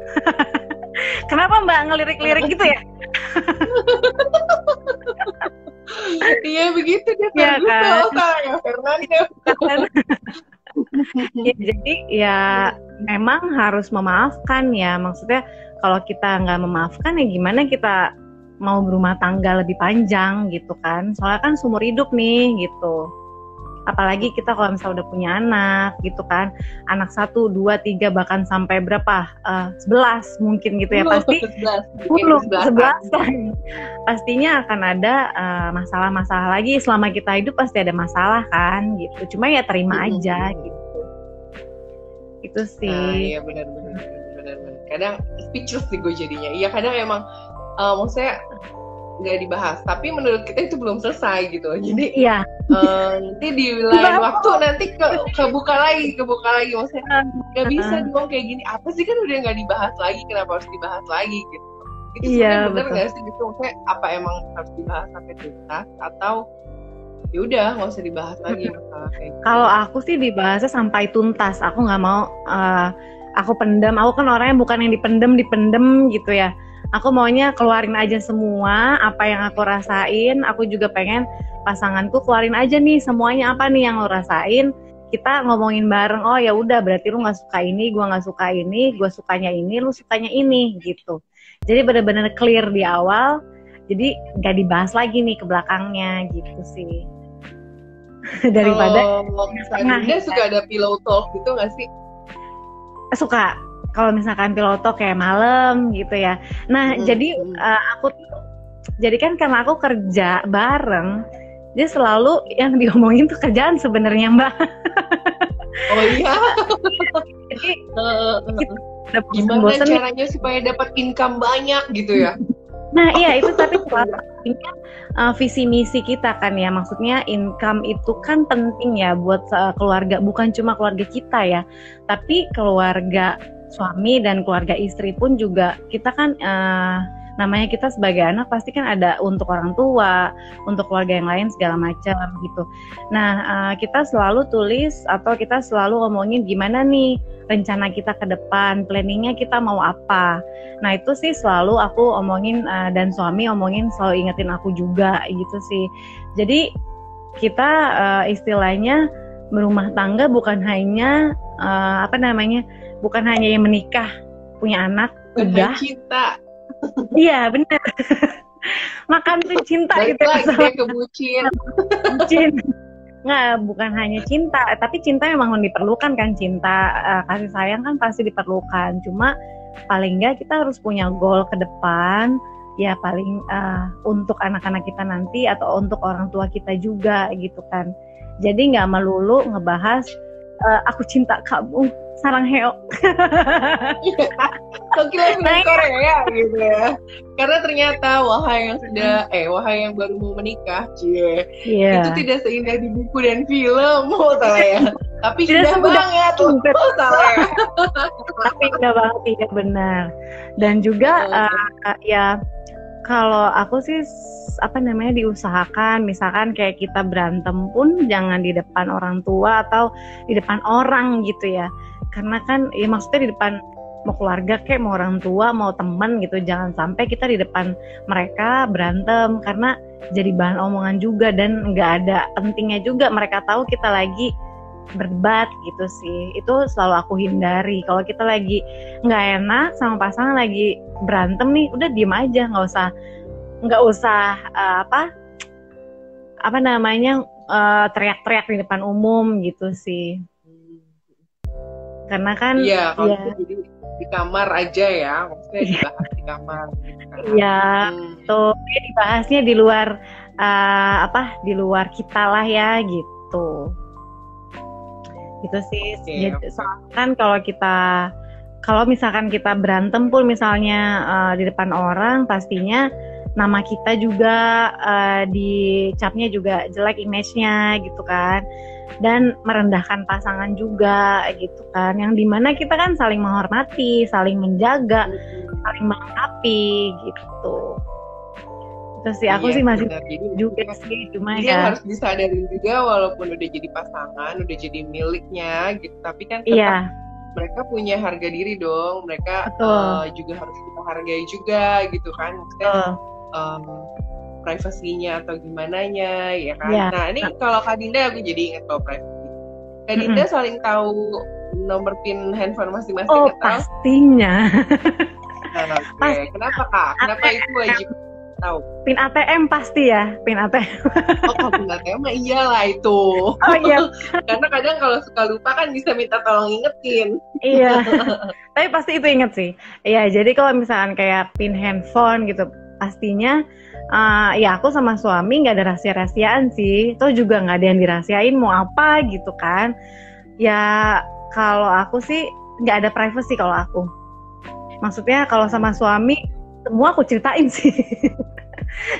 Kenapa Mbak ngelirik-lirik gitu ya? Iya begitu dia Fernando. Ya, jadi ya memang harus memaafkan ya. Maksudnya kalau kita nggak memaafkan ya gimana kita mau berumah tangga lebih panjang gitu kan. Soalnya kan seumur hidup nih gitu. Apalagi kita kalau misalnya udah punya anak gitu kan, anak 1, 2, 3 bahkan sampai berapa 11 mungkin gitu ya, pasti 11 pastinya akan ada masalah-masalah lagi. Selama kita hidup pasti ada masalah kan gitu, cuma ya terima aja gitu. Itu sih. Iya benar. Kadang speechless sih gue jadinya. Iya kadang emang maksudnya nggak dibahas, tapi menurut kita itu belum selesai gitu. Jadi nanti di lain waktu nanti kebuka lagi maksudnya nggak bisa dong kayak gini, apa sih kan udah nggak dibahas lagi, kenapa harus dibahas lagi gitu. Itu sebenarnya benar nggak sih gitu, maksudnya apa emang harus dibahas sampai tuntas atau ya udah nggak usah dibahas lagi masalah kayak gitu. Kalau aku sih dibahasnya sampai tuntas, aku nggak mau aku pendam. Aku kan orangnya bukan yang dipendem gitu ya. Aku maunya keluarin aja semua apa yang aku rasain. Aku juga pengen pasanganku keluarin aja nih semuanya, apa nih yang lo rasain. Kita ngomongin bareng, oh ya udah berarti lu nggak suka ini, gue nggak suka ini, gue sukanya ini, lu sukanya ini gitu. Jadi benar-benar clear di awal. Jadi nggak dibahas lagi nih ke belakangnya gitu sih. Daripada misalnya suka ada pillow talk gitu nggak sih? Suka. Kalau misalkan pillow talk kayak malam gitu ya. Nah jadi aku jadi kan karena aku kerja bareng, dia selalu yang diomongin tuh kerjaan sebenarnya Mbak. Oh iya. Jadi gimana caranya supaya dapat income banyak gitu ya? Nah iya itu, tapi visi misi kita kan ya, maksudnya income itu kan penting ya buat keluarga, bukan cuma keluarga kita ya, tapi keluarga suami dan keluarga istri pun juga. Kita kan namanya kita sebagai anak pasti kan ada untuk orang tua, untuk keluarga yang lain segala macam gitu. Nah kita selalu tulis atau kita selalu ngomongin gimana nih rencana kita ke depan, planningnya kita mau apa. Nah itu sih selalu aku omongin dan suami omongin, selalu ingetin aku juga gitu sih. Jadi kita istilahnya berumah tangga bukan hanya bukan hanya yang menikah, punya anak, udah. Cinta. Iya benar. Makan tuh cinta Balik gitu ya, lagi deh ke bucin. bucin. Nggak, bukan hanya cinta, tapi cinta memang diperlukan kan, cinta, kasih sayang kan pasti diperlukan. Cuma paling nggak kita harus punya goal ke depan, ya paling untuk anak-anak kita nanti atau untuk orang tua kita juga gitu kan. Jadi nggak melulu ngebahas aku cinta kamu, sarang heo. Kok kira film Korea gitu ya. Karena ternyata wahai yang baru mau menikah, cie, itu tidak seindah di buku dan film, salah ya. Tapi indah banget, salah ya. Tapi indah banget, iya benar. Dan juga ya kalau aku sih diusahakan, misalkan kayak kita berantem pun jangan di depan orang tua atau di depan orang gitu ya. Karena kan ya maksudnya di depan mau keluarga kayak mau orang tua, mau teman gitu, jangan sampai kita di depan mereka berantem karena jadi bahan omongan juga dan nggak ada pentingnya juga mereka tahu kita lagi berdebat gitu sih. Itu selalu aku hindari. Kalau kita lagi nggak enak sama pasangan lagi berantem nih, udah diem aja, nggak usah teriak-teriak di depan umum gitu sih. Karena kan kalau itu jadi di kamar aja ya, maksudnya dibahas di kamar. Iya, tuh dibahasnya di luar di luar kita lah ya gitu. Gitu sih. Jadi, soalnya kan kalau misalkan kita berantem pun misalnya di depan orang, pastinya nama kita juga dicapnya juga jelek image-nya gitu kan, dan merendahkan pasangan juga gitu kan, yang dimana kita kan saling menghormati, saling menjaga, saling melengkapi gitu. Terus sih aku sih masih juga sih, cuma ya harus disadarin juga walaupun udah jadi pasangan, udah jadi miliknya gitu, tapi kan tetap mereka punya harga diri dong, mereka juga harus kita hargai juga gitu kan, maksudnya privasinya atau gimananya ya kan. Nah ini kalau Kak Dinda aku jadi ingat kalau privasi. Kak Dinda saling tahu nomor PIN handphone masing-masing? Oh pastinya. Kenapa Kak? Kenapa itu wajib tahu? PIN ATM pasti ya, PIN ATM. Oh PIN ATM mah iyalah itu. Oh iya. Karena kadang kalau suka lupa kan bisa minta tolong ingetin. Iya. Tapi pasti itu inget sih. Iya, jadi kalau misalkan kayak PIN handphone gitu, pastinya ya aku sama suami nggak ada rahasia-rahasiaan sih. Itu juga nggak ada yang dirahasiain mau apa gitu kan. Ya kalau aku sih nggak ada privacy kalau aku. Maksudnya kalau sama suami semua aku ceritain sih.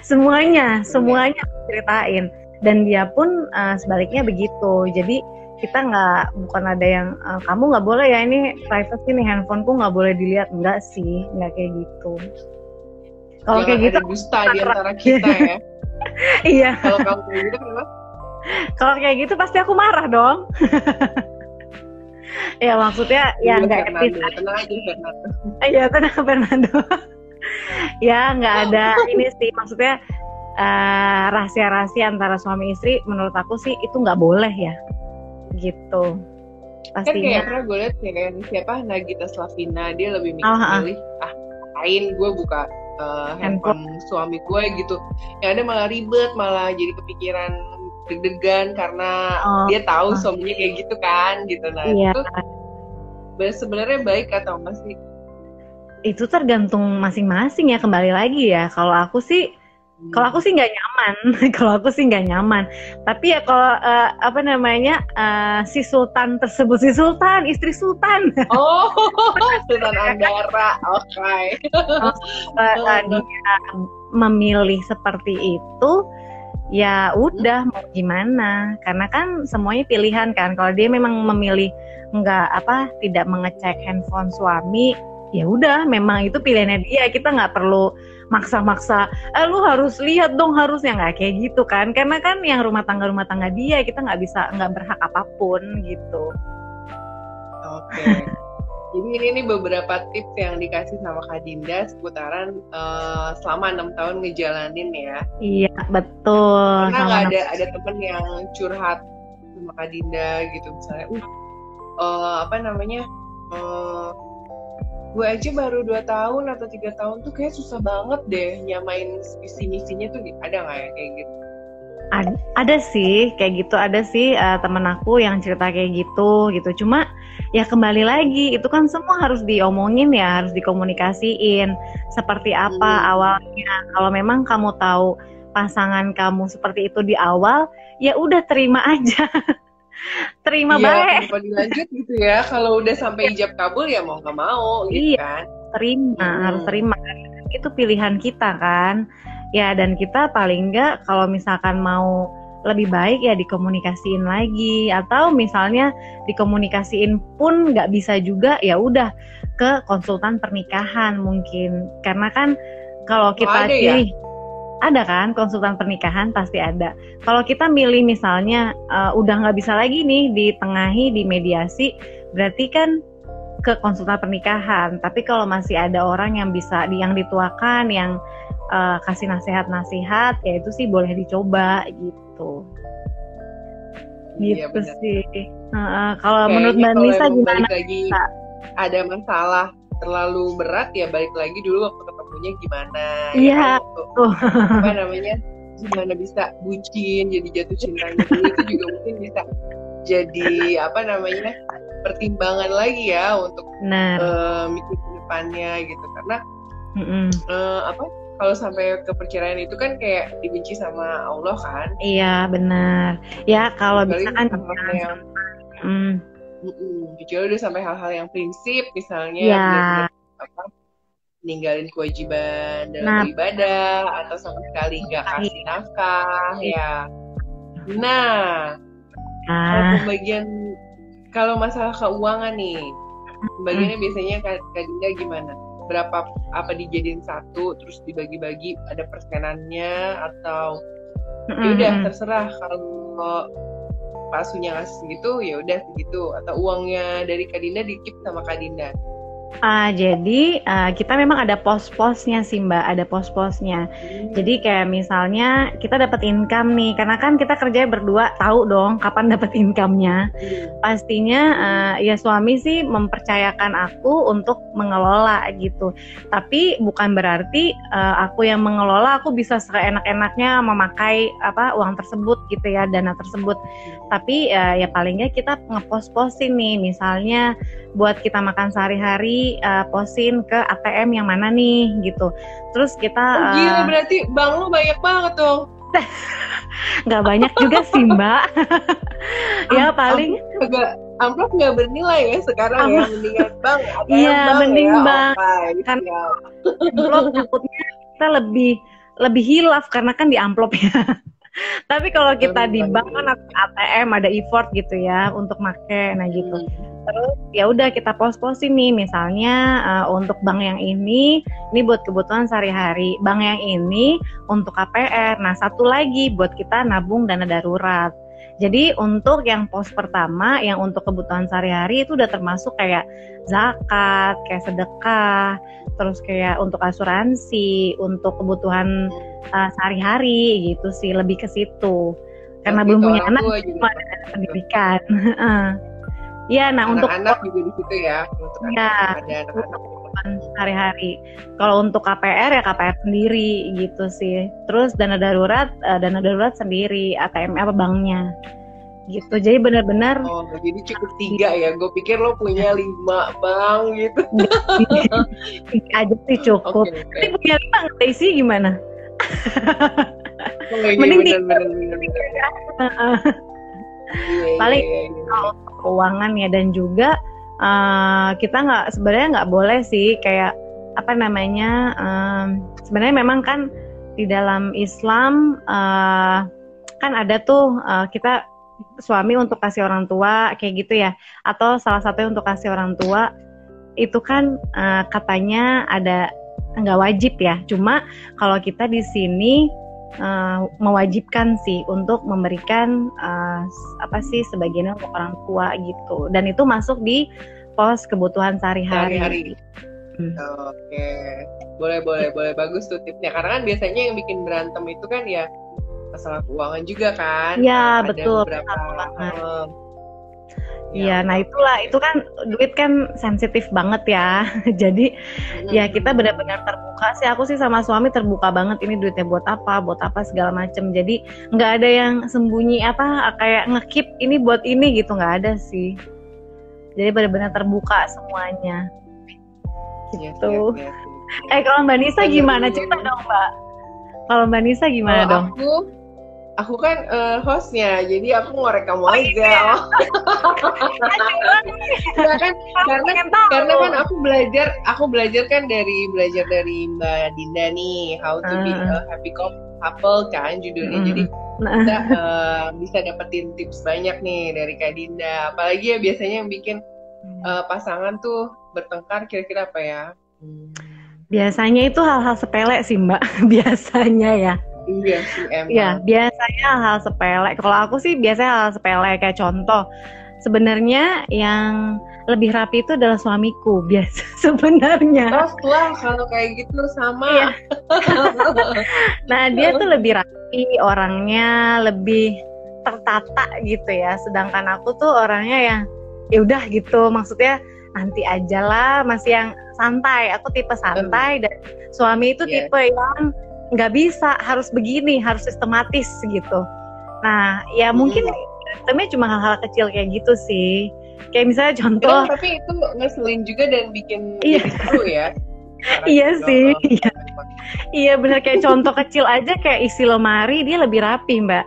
semuanya aku ceritain. Dan dia pun sebaliknya begitu. Jadi kita bukan ada yang kamu nggak boleh ya, ini privacy nih, handphoneku nggak boleh dilihat, enggak sih, nggak kayak gitu. Kalau kayak gitu ada dusta di antara kita ya. Iya. Kalau kamu kayak gitu kenapa? Kalau kayak gitu pasti aku marah dong. Ya maksudnya ya nggak etis. Tenang aja Fernando. Iya tenang Fernando. Ya nggak ada ini sih, maksudnya rahasia-rahasia antara suami istri menurut aku sih itu nggak boleh ya. Gitu. Pastinya. Kan kayak pernah gue liat kayak siapa Nagita Slavina, dia lebih milih ngapain gue buka handphone suami gue gitu, yang ada malah ribet, malah jadi kepikiran deg-degan karena dia tahu suaminya kayak gitu kan gitu. Nah itu sebenarnya baik atau enggak sih? Itu tergantung masing-masing ya, kembali lagi ya. Kalau aku sih nggak nyaman. Kalau aku sih nggak nyaman. Tapi ya kalau si sultan tersebut, si sultan, istri sultan. Oh, Sultan Anggara, oke. Dia memilih seperti itu, ya udah mau gimana? Karena kan semuanya pilihan kan. Kalau dia memang memilih tidak mengecek handphone suami, ya udah, memang itu pilihannya dia. Kita nggak perlu maksa-maksa, lu harus lihat dong, harusnya nggak kayak gitu kan, karena kan yang rumah tangga dia, kita nggak berhak apapun gitu. Oke. Jadi ini beberapa tips yang dikasih sama Kak Dinda seputaran selama 6 tahun ngejalanin ya. Iya betul. Karena nggak ada temen yang curhat sama Kak Dinda gitu misalnya, gue aja baru 2 tahun atau 3 tahun tuh kayak susah banget deh nyamain visi misinya tuh, ada nggak ya kayak gitu? Ada sih kayak gitu, ada sih temen aku yang cerita kayak gitu. Cuma ya kembali lagi itu kan semua harus diomongin ya, harus dikomunikasiin seperti apa awalnya. Kalau memang kamu tahu pasangan kamu seperti itu di awal, ya udah terima aja. Terima baik. Kalau dilanjut gitu ya, kalau udah sampai ijab kabul ya mau nggak mau gitu kan. Harus terima. Itu pilihan kita kan. Ya, dan kita paling nggak kalau misalkan mau lebih baik ya dikomunikasiin lagi, atau misalnya dikomunikasiin pun nggak bisa juga, ya udah ke konsultan pernikahan mungkin, karena kan kalau kita pilih ada kan konsultan pernikahan pasti ada. Kalau kita milih misalnya udah nggak bisa lagi nih ditengahi, dimediasi, berarti kan ke konsultan pernikahan. Tapi kalau masih ada orang yang bisa yang dituakan, yang kasih nasihat-nasihat, ya itu sih boleh dicoba gitu. Iya, gitu sih. Kalau menurut Mbak Nisa gimana? Lagi ada masalah terlalu berat ya balik lagi dulu waktu ketemunya gimana. Iya. Apa namanya? Gimana bisa bucin, jadi jatuh cintanya dulu itu juga mungkin bisa jadi apa namanya? Pertimbangan lagi ya untuk mikir ke depannya gitu, karena kalau sampai ke perceraian itu kan kayak dibenci sama Allah kan. Iya benar. Ya kalau misalkan kecuali udah sampai hal-hal yang prinsip misalnya ninggalin kewajiban dalam ibadah atau sama sekali nggak kasih nafkah ya. Nah, kalau masalah keuangan nih, pembagiannya biasanya Kak Dinda gimana? Berapa, apa dijadiin satu terus dibagi-bagi, ada persenannya atau ya udah terserah, kalau Pak Sunya ngasih segitu ya udah segitu, atau uangnya dari Kak Dinda di-keep sama Kak Dinda? Jadi kita memang ada pos-posnya sih Mbak, ada pos-posnya. Jadi kayak misalnya kita dapat income nih, karena kan kita kerja berdua, tahu dong kapan dapat income-nya. Pastinya ya suami sih mempercayakan aku untuk mengelola gitu. Tapi bukan berarti aku yang mengelola, aku bisa seenak-enaknya memakai uang tersebut gitu ya, dana tersebut. Tapi ya palingnya kita ngepos-posin nih, misalnya buat kita makan sehari-hari, posin ke ATM yang mana nih gitu. Terus kita gila, berarti bank lu banyak banget dong. Nggak banyak juga sih Mbak. Ya paling amplop nggak bernilai ya sekarang ya, mendingan bank. Iya mending bank, kan amplop takutnya kita lebih hilaf karena kan di amplop ya. Tapi kalau kita di bank kan ATM ada effort gitu ya untuk make, nah gitu. Terus ya udah kita pos-posin nih, misalnya untuk bank yang ini buat kebutuhan sehari-hari, bank yang ini untuk KPR, nah satu lagi buat kita nabung dana darurat. Jadi untuk yang pos pertama, yang untuk kebutuhan sehari-hari itu udah termasuk kayak zakat, kayak sedekah, terus kayak untuk asuransi, untuk kebutuhan sehari-hari gitu sih, lebih ke situ. Karena belum punya anak, cuma ada dana pendidikan. Ya, nah untuk anak juga di situ ya, untuk hari-hari. Kalau untuk KPR ya KPR sendiri gitu sih. Terus dana darurat sendiri, ATM banknya. Gitu. Jadi benar-benar. Oh, jadi cukup 3 ya. Gue pikir lo punya 5 bank gitu. 3 aja sih cukup. Tapi punya 5 nggak isi gimana? Mending bener. Paling keuangan ya, dan juga kita sebenarnya nggak boleh sih kayak sebenarnya memang kan di dalam Islam kan ada tuh kita suami untuk kasih orang tua kayak gitu ya, atau salah satunya untuk kasih orang tua itu kan katanya ada nggak wajib ya, cuma kalau kita di sini mewajibkan sih untuk memberikan sebagian untuk orang tua gitu, dan itu masuk di pos kebutuhan sehari-hari. Oke, boleh bagus tuh tipsnya, karena kan biasanya yang bikin berantem itu kan ya masalah keuangan juga kan. Ya ada betul. Iya, nah itulah, itu kan duit kan sensitif banget ya. Jadi ya kita benar-benar terbuka sih. Aku sih sama suami terbuka banget, ini duitnya buat apa segala macem. Jadi nggak ada yang sembunyi apa kayak ngekip ini buat ini gitu, nggak ada sih. Jadi benar-benar terbuka semuanya. Gitu. Kalau Mbak Nisa gimana? Cerita dong Mbak. Kalau Mbak Nisa gimana dong? Aku kan hostnya, jadi aku ngorek kamu aja. Ya kan, karena kan aku belajar kan dari Mbak Dinda nih, how to be a happy couple kan judulnya. Jadi kita bisa dapetin tips banyak nih dari Kak Dinda. Apalagi ya biasanya yang bikin pasangan tuh bertengkar kira-kira apa ya? Biasanya itu hal-hal sepele sih Mbak, biasanya ya. Iya sih emang. Ya, biasanya hal sepele. Kalau aku sih biasanya hal sepele, kayak contoh. Sebenarnya yang lebih rapi itu adalah suamiku, biasa sebenarnya. Lah kalau kayak gitu sama. Iya. Nah, dia tuh lebih rapi, orangnya lebih tertata gitu ya. Sedangkan aku tuh orangnya yang ya udah gitu, maksudnya nanti aja lah, masih yang santai. Aku tipe santai dan suami itu tipe yang nggak bisa, harus begini, harus sistematis gitu. Nah, ya mungkin temennya cuma hal-hal kecil kayak gitu sih. Kayak misalnya contoh. Tapi itu ngeselin juga dan bikin jadi seru ya. Iya sih. Iya benar, kayak contoh kecil aja kayak isi lemari dia lebih rapi Mbak.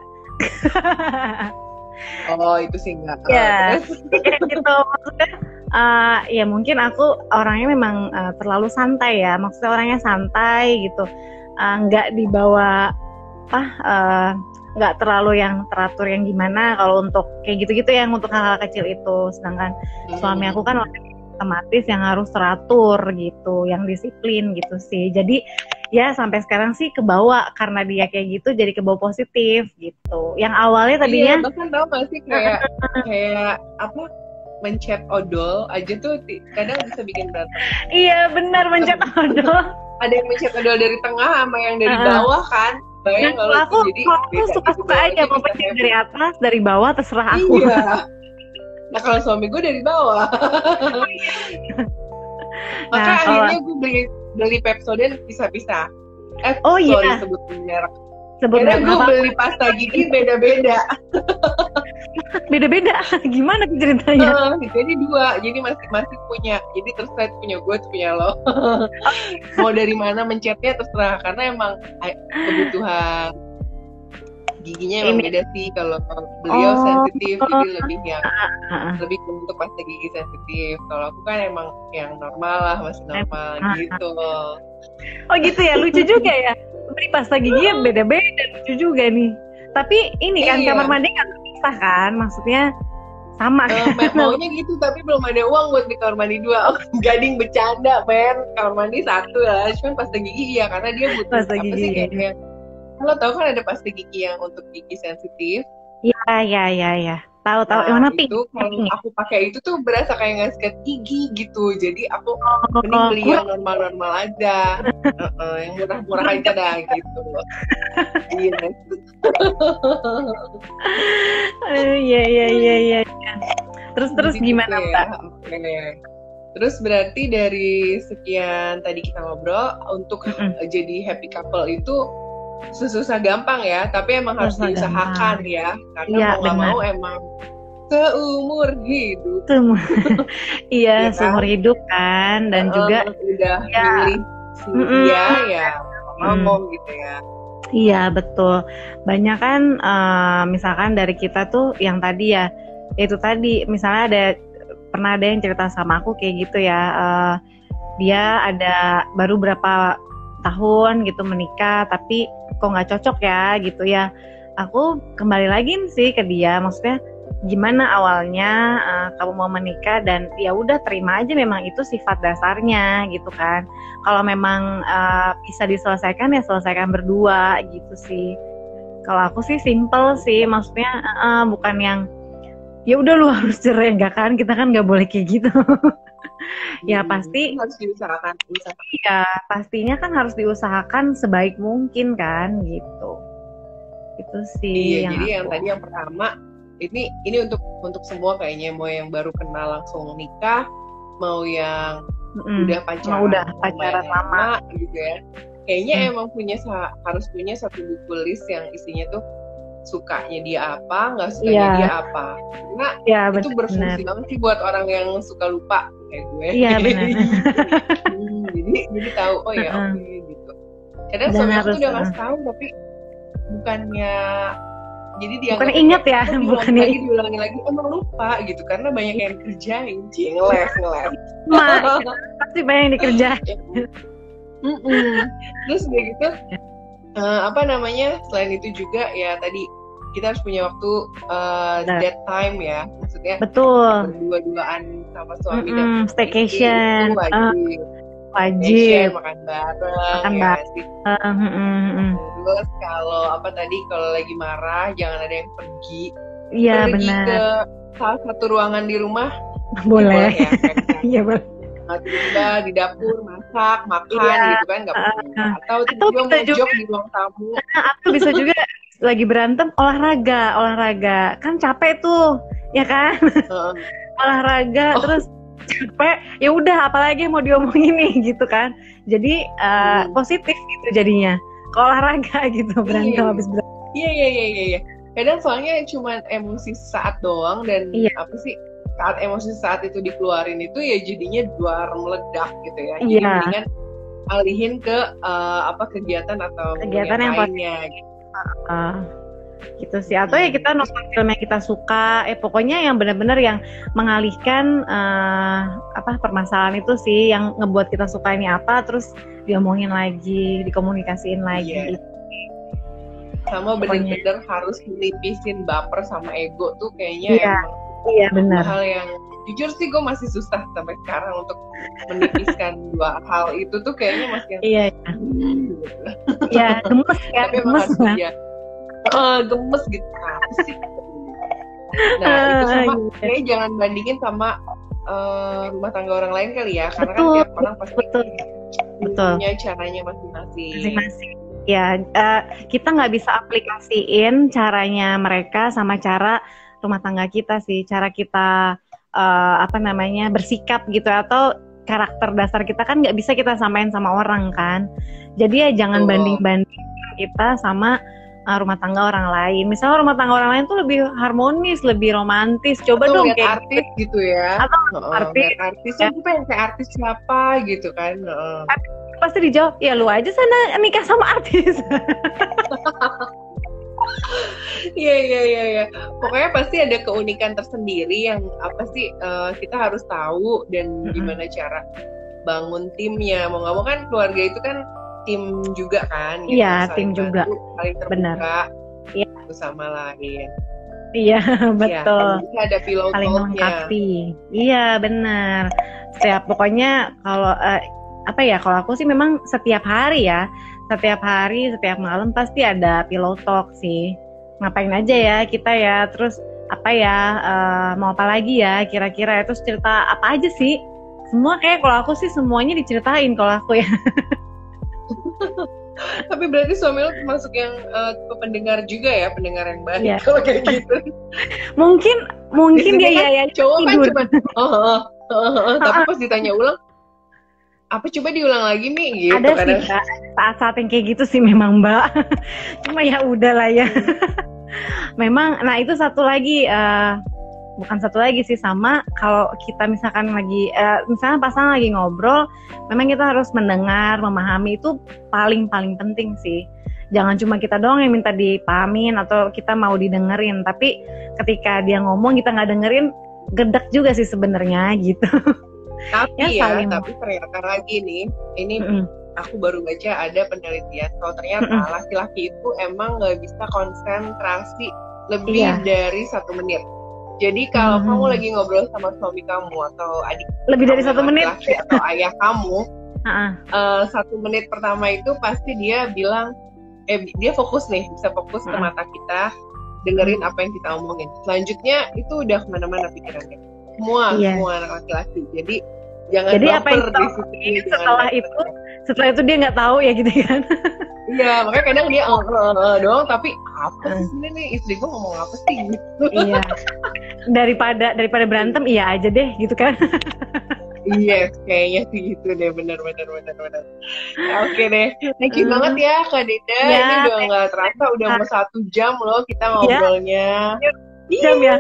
Oh itu sih enggak. Ya kayak gitu maksudnya. Ya mungkin aku orangnya memang terlalu santai ya. Maksudnya orangnya santai gitu. Nggak dibawa nggak terlalu yang teratur yang gimana kalau untuk kayak gitu-gitu yang untuk hal-hal kecil itu. Sedangkan suami aku kan otomatis yang harus teratur gitu, yang disiplin gitu sih. Jadi ya sampai sekarang sih kebawa karena dia kayak gitu, jadi kebawa positif gitu. Yang awalnya tadinya bahkan tau gak sih kayak apa, mencet odol aja tuh kadang bisa bikin berantem. Iya benar, mencet odol. Ada yang mencet odol dari tengah sama yang dari bawah kan. Bayang kalau aku suka-suka aja mau pencet dari atas, dari bawah, terserah aku. Iya. Nah kalau suami gue dari bawah. Maka akhirnya gue beli Pepsodent pisah-pisah. Sorry sebut merek. Karena gue beli pasta gigi beda-beda. Beda-beda? Gimana ceritanya? Jadi 2, jadi masih punya. Jadi terserah punya gue, punya lo. Mau dari mana mencetnya terserah. Karena emang kebutuhan giginya emang beda sih. Kalau beliau sensitif, jadi lebih untuk pasta gigi sensitif. Kalau aku kan emang yang normal lah, masih normal gitu. Oh gitu ya, lucu juga ya. Beli pasta gigi yang beda-beda, lucu juga nih. Tapi ini kan kamar mandi nggak bisa kan, maksudnya sama kan? Maunya gitu, tapi belum ada uang buat di kamar mandi 2. Gading bercanda, men. Kamar mandi 1 lah, cuman pasta gigi iya, karena dia butuh pasta apa gigi, sih kayaknya. Lo tau kan ada pasta gigi yang untuk gigi sensitif? Iya. Tahu. Yang mana pink? Itu kalau aku pakai itu tuh berasa kayak nggak sikat gigi gitu. Jadi aku mending beli yang normal-normal aja. Yang murah-murah aja dah gitu. Iya. Terus gimana Mbak? Terus berarti dari sekian tadi kita ngobrol, untuk jadi happy couple itu susah gampang ya, tapi emang harus diusahakan ya, karena mau nggak mau emang seumur hidup. Iya, seumur hidup kan, dan juga udah milih dia ya ngomong gitu ya. Iya betul, banyak kan misalkan dari kita tuh yang tadi ya, itu tadi misalnya pernah ada yang cerita sama aku kayak gitu ya, dia ada baru berapa tahun gitu menikah tapi kok nggak cocok ya gitu ya. Aku kembali lagi sih ke dia, maksudnya gimana awalnya kamu mau menikah, dan ya udah terima aja memang itu sifat dasarnya gitu kan. Kalau memang bisa diselesaikan ya selesaikan berdua gitu sih. Kalau aku sih simple sih, maksudnya bukan yang ya udah lu harus cerai, enggak kan, kita kan nggak boleh kayak gitu. Ya pasti harus diusahakan. Iya, pastinya kan harus diusahakan sebaik mungkin kan gitu. Itu sih iya, jadi yang tadi yang pertama ini untuk semua kayaknya, mau yang baru kenal langsung nikah, mau yang udah pacaran lama gitu ya. Kayaknya emang harus punya satu buku list yang isinya tuh sukanya dia apa, nggak sukanya dia apa. Karena itu berfungsi banget sih buat orang yang suka lupa kayak gue. Iya benar. jadi tahu oke gitu. Kadang suami aku tuh udah ngasih tahu tapi bukannya jadi dia bukan inget ya, bukannya diulangi lagi, emang lupa gitu karena banyak yang kerjain, ngeles. Pasti banyak yang dikerjain. Terus kayak gitu, selain itu juga ya tadi kita harus punya waktu dead time ya, maksudnya betul, berdua-duaan sama suami dan staycation wajib makan bareng terus kalau lagi marah jangan ada yang pergi ke salah satu ruangan di rumah boleh ya, iya boleh. Tiba-tiba di dapur masak makan gitu kan, nggak apa-apa. Atau tiba-tiba mojok di ruang tamu. Atau bisa juga lagi berantem olahraga kan capek tuh ya kan. Olahraga terus capek, ya udah apalagi mau diomongin nih gitu kan. Jadi positif gitu jadinya ke olahraga gitu, berantem habis berantem. Iya. Kadang soalnya cuma emosi saat doang dan saat emosi saat itu dikeluarin itu ya jadinya duar meledak gitu ya. Jadi mendingan alihin ke kegiatan atau kegiatan yang lainnya gitu. Gitu sih, atau ya kita nonton film yang kita suka, pokoknya yang benar-benar yang mengalihkan permasalahan itu sih, yang ngebuat kita suka ini apa, terus diomongin lagi, dikomunikasiin lagi. Sama benar-benar harus menipisin baper sama ego tuh kayaknya iya benar. Hal yang jujur sih gue masih susah sampai sekarang untuk menipiskan dua hal itu tuh kayaknya masih gemes ya, gemes gemes gitu sih. Nah itu sama kayak jangan bandingin sama rumah tangga orang lain kali ya, karena kan tiap orang pasti punya caranya masing-masing. Ya kita nggak bisa aplikasiin caranya mereka sama cara rumah tangga kita sih, cara kita bersikap gitu, atau karakter dasar kita kan nggak bisa kita samain sama orang kan. Jadi ya jangan banding-banding kita sama rumah tangga orang lain. Misalnya rumah tangga orang lain tuh lebih harmonis, lebih romantis. Coba atau dong kayak artis gitu ya. Atau artis aku pengen kayak artis siapa gitu kan. Pasti dijawab, ya lu aja sana nikah sama artis. Iya. Pokoknya pasti ada keunikan tersendiri yang kita harus tahu dan gimana cara bangun timnya. Mau nggak mau kan keluarga itu kan tim juga kan. Iya, tim juga. Saling terbuka satu sama lain. Iya, betul. Ya, ada pilot saling melengkapi. Iya, benar. Pokoknya kalau kalau aku sih memang setiap hari, setiap malam pasti ada pillow talk sih. Ngapain aja ya kita ya, terus mau apa lagi ya kira-kira, terus cerita apa aja sih. Semua kayak kalau aku sih semuanya diceritain kalau aku ya. Tapi berarti suami lo termasuk yang pendengar juga ya, pendengar yang baik kalau kayak gitu. Mungkin dia cowok kan cuma tapi pas ditanya ulang coba diulang lagi nih gitu. Ada sih Mbak, saat-saat yang kayak gitu sih memang Mbak. Cuma ya udahlah ya. Memang, nah itu bukan satu lagi sih, sama kalau kita misalkan lagi misalnya pasangan lagi ngobrol, memang kita harus mendengar, memahami, itu paling penting sih. Jangan cuma kita doang yang minta dipahamin atau kita mau didengerin, tapi ketika dia ngomong kita nggak dengerin, gedek juga sih sebenarnya gitu. Tapi tapi ternyata lagi nih, ini aku baru baca ada penelitian kalau ternyata laki-laki itu emang nggak bisa konsentrasi lebih dari 1 menit. Jadi kalau kamu lagi ngobrol sama suami kamu atau adik lebih dari 1 menit atau ayah kamu, 1 menit pertama itu pasti dia bilang, dia fokus nih, bisa fokus ke mata kita, dengerin apa yang kita omongin. Selanjutnya itu udah kemana-mana pikirannya. Semua anak laki-laki. Jadi jangan baper di situ. Setelah itu dia nggak tahu ya gitu kan. Iya, makanya kadang dia doang tapi apa sih sebenarnya nih istri gue ngomong apa sih gitu. Iya. Daripada berantem iya aja deh gitu kan. Yes, kayaknya sih gitu deh, benar. Ya, oke deh, thank you banget ya Kak Dinda. Ya, Ini udah nggak terasa, udah mau 1 jam loh kita ngobrolnya. jam ya.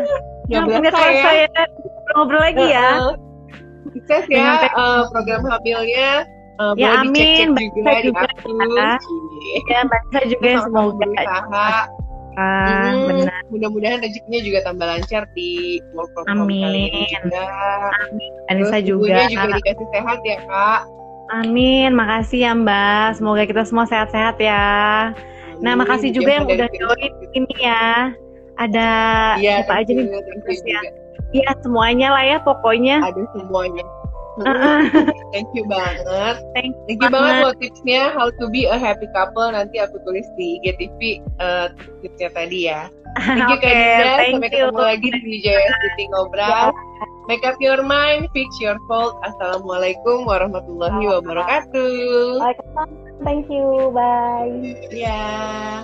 Nggak Nggak berasa terasa ya. ya. Ngobrol lagi ya. Sukses ya program hamilnya. Ya, Boleh dicek-cek amin. juga Mbak di juga, akun. Ya, Mbak Nisa juga yang Sama-sama semoga berusaha. benar. Mudah-mudahan rezekinya juga tambah lancar di work from home Amin. kali ini juga. Anissa Terus juga. ibunya juga dikasih sehat ya Kak. Amin, makasih ya Mbak. Semoga kita semua sehat-sehat ya. Nah, makasih juga yang udah join ini ya. Ada siapa aja nih? Iya, semuanya lah ya pokoknya. Ada semuanya. Thank you banget. Thank you banget buat tipsnya how to be a happy couple. Nanti aku tulis di IGTV tipsnya tadi ya. Thank you Kak Dinda. Sampai ketemu lagi di JSDT Ngobrol. Make up your mind, fix your fault. Assalamualaikum warahmatullahi wabarakatuh. Thank you, bye. Ya.